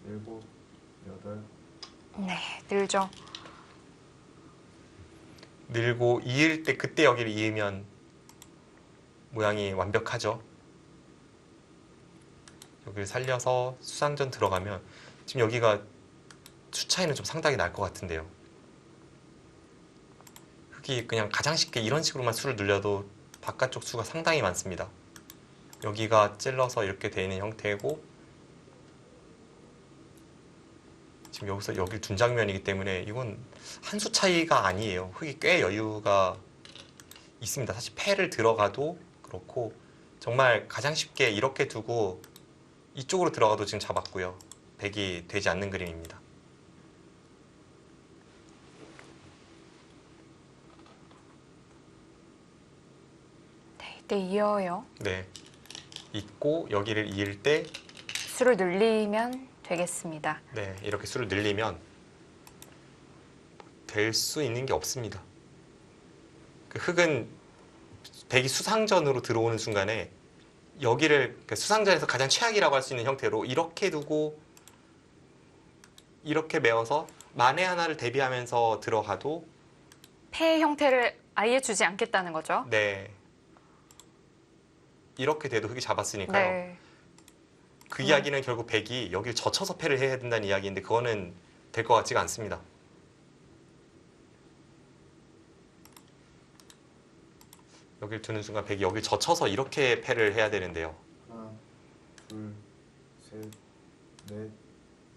일곱, 여덟. 네, 늘죠. 늘고 이을 때 그때 여기를 이으면 모양이 완벽하죠. 여기를 살려서 수상전 들어가면 지금 여기가 수 차이는 좀 상당히 날 것 같은데요. 흑이 그냥 가장 쉽게 이런 식으로만 수를 늘려도 바깥쪽 수가 상당히 많습니다. 여기가 찔러서 이렇게 되어 있는 형태고 지금 여기서 여기를 둔 장면이기 때문에 이건 한 수 차이가 아니에요. 흑이 꽤 여유가 있습니다. 사실 패를 들어가도 그렇고 정말 가장 쉽게 이렇게 두고 이쪽으로 들어가도 지금 잡았고요. 백이 되지 않는 그림입니다. 네, 이때 이어요. 네, 있고 여기를 이을 때 수를 늘리면 되겠습니다. 네, 이렇게 수를 늘리면 될 수 있는 게 없습니다. 그 흑은 백이 수상전으로 들어오는 순간에 여기를 그러니까 수상전에서 가장 최악이라고 할 수 있는 형태로 이렇게 두고 이렇게 메어서 만에 하나를 대비하면서 들어가도 패의 형태를 아예 주지 않겠다는 거죠. 네, 이렇게 돼도 흑이 잡았으니까요. 네. 그 이야기는 결국 백이 여기를 젖혀서 패를 해야 된다는 이야기인데 그거는 될 것 같지가 않습니다. 여기를 두는 순간 백이 여기를 젖혀서 이렇게 패를 해야 되는데요. 하나, 둘, 셋, 넷,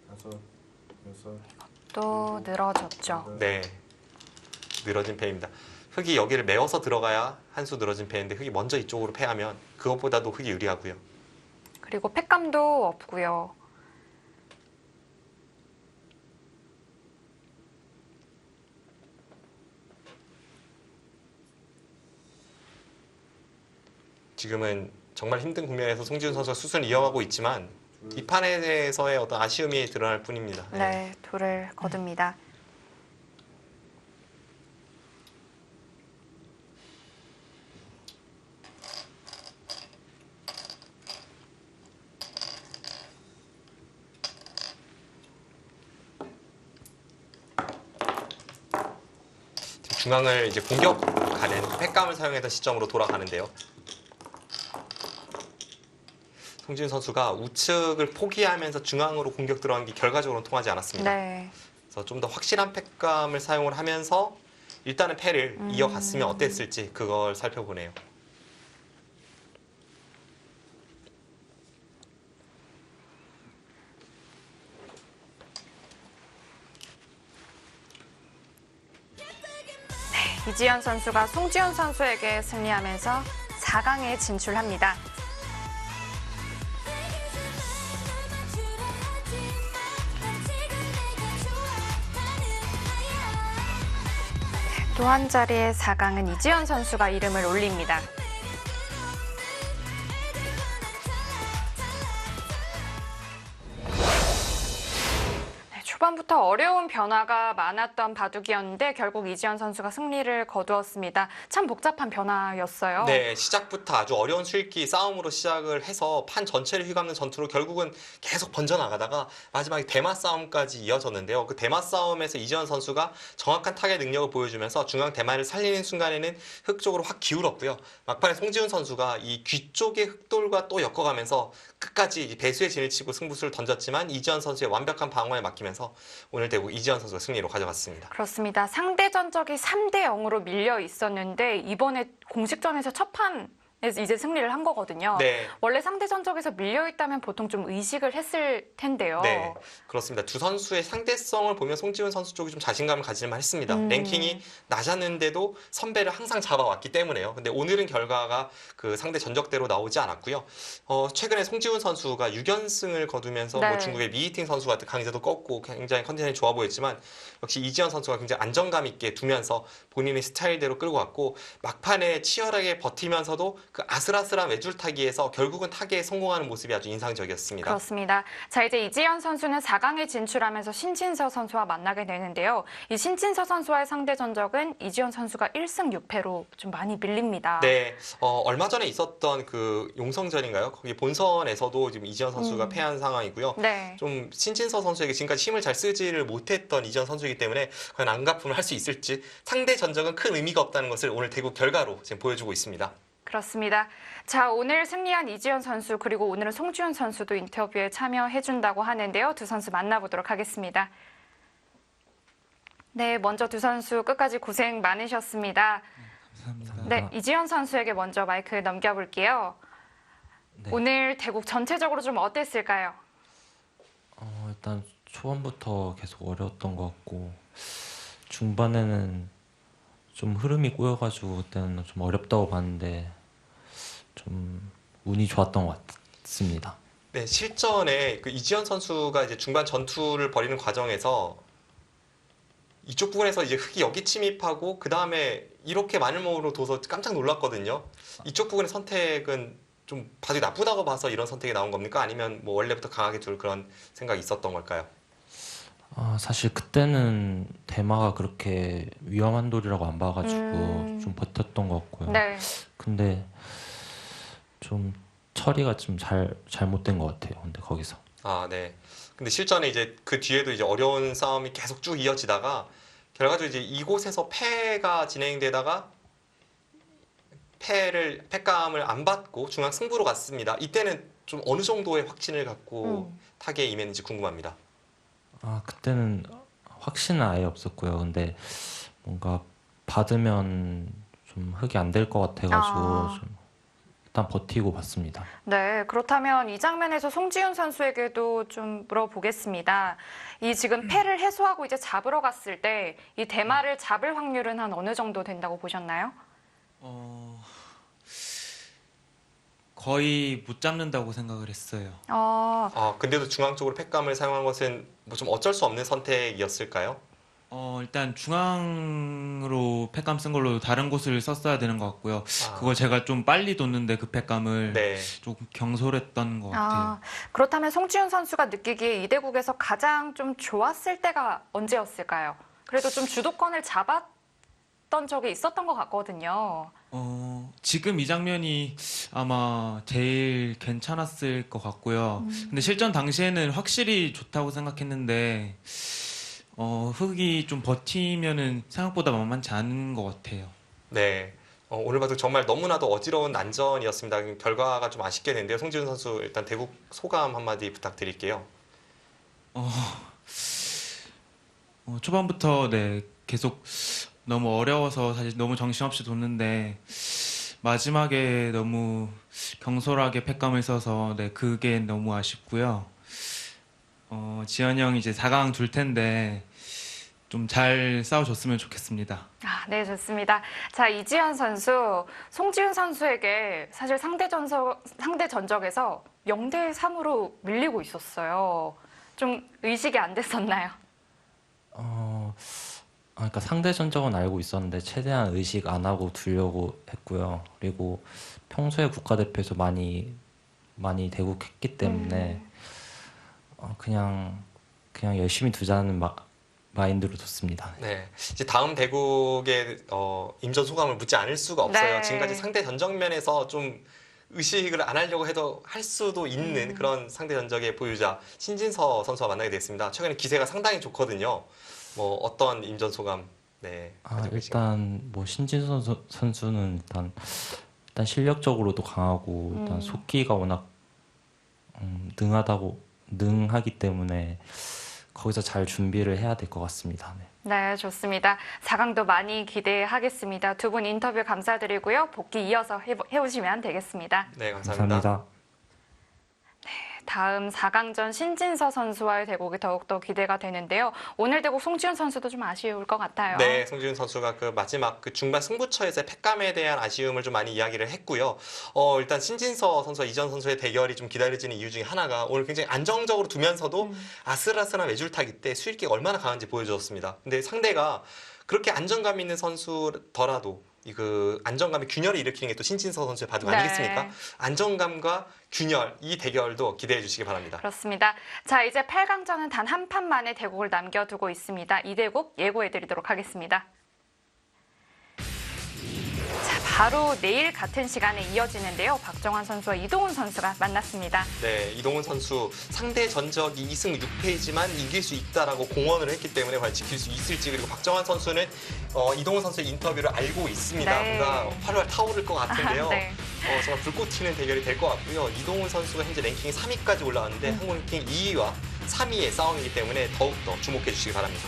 다섯, 여섯, 또 늘어졌죠. 여덟. 네, 늘어진 패입니다. 흑이 여기를 메워서 들어가야 한 수 늘어진 패인데 흑이 먼저 이쪽으로 패하면 그것보다도 흑이 유리하고요. 그리고 팩감도 없고요. 지금은 정말 힘든 국면에서 송지훈 선수가 수순을 이어가고 있지만 이 판에서의 어떤 아쉬움이 드러날 뿐입니다. 네, 돌을 거둡니다. 지금 중앙을 이제 공격하는 팩감을 사용해서 시점으로 돌아가는데요. 송지훈 선수가 우측을 포기하면서 중앙으로 공격 들어간 게 결과적으로는 통하지 않았습니다. 네. 그래서 좀 더 확실한 팩감을 사용을 하면서 일단은 패를 이어갔으면 어땠을지 그걸 살펴보네요. 이지연 선수가 송지현 선수에게 승리하면서 4강에 진출합니다. 또 한 자리의 4강은 이지연 선수가 이름을 올립니다. 초반부터 어려운 변화가 많았던 바둑이었는데 결국 이지현 선수가 승리를 거두었습니다. 참 복잡한 변화였어요. 네, 시작부터 아주 어려운 수익기 싸움으로 시작을 해서 판 전체를 휘감는 전투로 결국은 계속 번져나가다가 마지막에 대마 싸움까지 이어졌는데요. 그 대마 싸움에서 이지현 선수가 정확한 타겟 능력을 보여주면서 중앙 대마를 살리는 순간에는 흙 쪽으로 확 기울었고요. 막판에 송지훈 선수가 이 귀 쪽의 흙돌과 또 엮어가면서 끝까지 배수의 진을 치고 승부수를 던졌지만 이지현 선수의 완벽한 방어에 맡기면서 오늘 대국 이지현 선수가 승리로 가져갔습니다. 그렇습니다. 상대 전적이 3대 0으로 밀려 있었는데 이번에 공식전에서 첫 판에서 이제 승리를 한 거거든요. 네. 원래 상대 전적에서 밀려 있다면 보통 좀 의식을 했을 텐데요. 네, 그렇습니다. 두 선수의 상대성을 보면 송지훈 선수 쪽이 좀 자신감을 가질만 했습니다. 랭킹이 낮았는데도 선배를 항상 잡아왔기 때문에요. 근데 오늘은 결과가 그 상대 전적대로 나오지 않았고요. 최근에 송지훈 선수가 6연승을 거두면서 네. 뭐 중국의 미이팅 선수 같은 강자도 꺾고 굉장히 컨디션이 좋아 보였지만 역시 이지현 선수가 굉장히 안정감 있게 두면서 본인의 스타일대로 끌고 왔고 막판에 치열하게 버티면서도 그 아슬아슬한 외줄타기에서 결국은 타기에 성공하는 모습이 아주 인상적이었습니다. 그렇습니다. 자, 이제 이지현 선수는 4강에 진출하면서 신진서 선수와 만나게 되는데요. 이 신진서 선수와의 상대 전적은 이지현 선수가 1승 6패로 좀 많이 밀립니다. 네, 얼마 전에 있었던 그 용성전인가요? 거기 본선에서도 지금 이지현 선수가 패한 상황이고요. 네. 좀 신진서 선수에게 지금까지 힘을 잘 쓰지를 못했던 이지현 선수이기 때문에 과연 안가품을 할 수 있을지 상대 전적은 큰 의미가 없다는 것을 오늘 대국 결과로 지금 보여주고 있습니다. 그렇습니다. 자, 오늘 승리한 이지현 선수 그리고 오늘은 송지훈 선수도 인터뷰에 참여해준다고 하는데요. 두 선수 만나보도록 하겠습니다. 네, 먼저 두 선수 끝까지 고생 많으셨습니다. 감사합니다. 네, 이지현 선수에게 먼저 마이크 넘겨볼게요. 네. 오늘 대국 전체적으로 좀 어땠을까요? 일단 초반부터 계속 어려웠던 것 같고 중반에는 좀 흐름이 꼬여가지고 그때는 좀 어렵다고 봤는데 좀 운이 좋았던 것 같습니다. 네, 실전에 그 이지현 선수가 이제 중반 전투를 벌이는 과정에서 이쪽 부분에서 이제 흙이 여기 침입하고 그 다음에 이렇게 마늘몸으로 둬서 깜짝 놀랐거든요. 이쪽 부분의 선택은 좀 바둑이 나쁘다고 봐서 이런 선택이 나온 겁니까? 아니면 뭐 원래부터 강하게 둘 그런 생각이 있었던 걸까요? 사실 그때는 대마가 그렇게 위험한 돌이라고 안 봐가지고 좀 버텼던 것 같고요. 네. 근데 좀 처리가 좀 잘못된 것 같아요. 근데 거기서. 아, 네. 근데 실전에 이제 그 뒤에도 이제 어려운 싸움이 계속 쭉 이어지다가 결과적으로 이제 이곳에서 패가 진행되다가 패감을 안 받고 중앙 승부로 갔습니다. 이때는 좀 어느 정도의 확신을 갖고 타계에 임했는지 궁금합니다. 그때는 확신은 아예 없었고요. 근데 뭔가 받으면 좀 흙이 안 될 것 같아가지고 좀 일단 버티고 봤습니다. 네, 그렇다면 이 장면에서 송지훈 선수에게도 좀 물어보겠습니다. 이 지금 패를 해소하고 이제 잡으러 갔을 때 이 대마를 잡을 확률은 한 어느 정도 된다고 보셨나요? 거의 못 잡는다고 생각을 했어요. 근데도 중앙 쪽으로 패감을 사용한 것은 뭐 좀 어쩔 수 없는 선택이었을까요? 일단 중앙으로 팩감 쓴 걸로 다른 곳을 썼어야 되는 것 같고요. 아. 그걸 제가 좀 빨리 뒀는데 그 팩감을 네. 조금 경솔했던 것 같아요. 그렇다면 송지훈 선수가 느끼기에 이 대국에서 가장 좀 좋았을 때가 언제였을까요? 그래도 좀 주도권을 잡았던 적이 있었던 것 같거든요. 지금 이 장면이 아마 제일 괜찮았을 것 같고요. 근데 실전 당시에는 확실히 좋다고 생각했는데 흙이 좀 버티면은 생각보다 만만치 않은 것 같아요. 네. 오늘 봐도 정말 너무나도 어지러운 난전이었습니다. 결과가 좀 아쉽게 됐는데요. 송지훈 선수 일단 대국 소감 한마디 부탁드릴게요. 초반부터 네 계속 너무 어려워서 사실 너무 정신없이 뒀는데 마지막에 너무 경솔하게 팩감을 써서 네 그게 너무 아쉽고요. 지현이 형이 이제 4강 둘 텐데 좀 잘 싸워줬으면 좋겠습니다. 네, 좋습니다. 자, 이지현 선수, 송지훈 선수에게 사실 상대 전적에서 0대 3으로 밀리고 있었어요. 좀 의식이 안 됐었나요? 그러니까 상대 전적은 알고 있었는데 최대한 의식 안 하고 두려고 했고요. 그리고 평소에 국가대표에서 많이 대국했기 때문에 그냥 그냥 열심히 두자는 마인드로 뒀습니다. 네, 이제 다음 대국의 임전 소감을 묻지 않을 수가 없어요. 네. 지금까지 상대 전적면에서 좀 의식을 안 하려고 해도 할 수도 있는 그런 상대 전적의 보유자 신진서 선수와 만나게 됐습니다. 최근에 기세가 상당히 좋거든요. 뭐 어떤 임전 소감 가지고 계신가요? 일단 뭐 신진 선수는 일단 실력적으로도 강하고 일단 속기가 워낙 능하기 때문에 거기서 잘 준비를 해야 될 것 같습니다. 네. 네, 좋습니다. 4강도 많이 기대하겠습니다. 두 분 인터뷰 감사드리고요. 복귀 이어서 해오시면 되겠습니다. 네, 감사합니다. 감사합니다. 다음 4강전 신진서 선수와의 대국이 더욱더 기대가 되는데요. 오늘 대국 송지훈 선수도 좀 아쉬울 것 같아요. 네, 송지훈 선수가 그 마지막 그 중반 승부처에서의 패감에 대한 아쉬움을 좀 많이 이야기를 했고요. 일단 신진서 선수와 이전 선수의 대결이 좀 기다려지는 이유 중에 하나가 오늘 굉장히 안정적으로 두면서도 아슬아슬한 외줄타기 때 수익기가 얼마나 강한지 보여주었습니다. 근데 상대가 그렇게 안정감 있는 선수더라도 그 안정감의 균열을 일으키는 게 또 신진서 선수의 바둑 네. 아니겠습니까? 안정감과 균열, 이 대결도 기대해 주시기 바랍니다. 그렇습니다. 자, 이제 8강전은 단 한 판만에 대국을 남겨두고 있습니다. 이 대국 예고해드리도록 하겠습니다. 자, 바로 내일 같은 시간에 이어지는데요. 박정환 선수와 이동훈 선수가 만났습니다. 네, 이동훈 선수 상대 전적이 2승 6패이지만 이길 수 있다라고 공언을 했기 때문에 과연 지킬 수 있을지, 그리고 박정환 선수는 이동훈 선수의 인터뷰를 알고 있습니다. 네. 뭔가 활활 타오를 것 같은데요. 네. 정말 불꽃 튀는 대결이 될 것 같고요. 이동훈 선수가 현재 랭킹이 3위까지 올라왔는데 한국 랭킹 2위와 3위의 싸움이기 때문에 더욱더 주목해 주시기 바랍니다.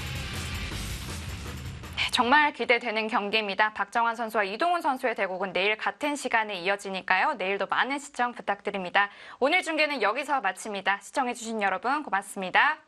네, 정말 기대되는 경기입니다. 박정환 선수와 이동훈 선수의 대국은 내일 같은 시간에 이어지니까요. 내일도 많은 시청 부탁드립니다. 오늘 중계는 여기서 마칩니다. 시청해주신 여러분 고맙습니다.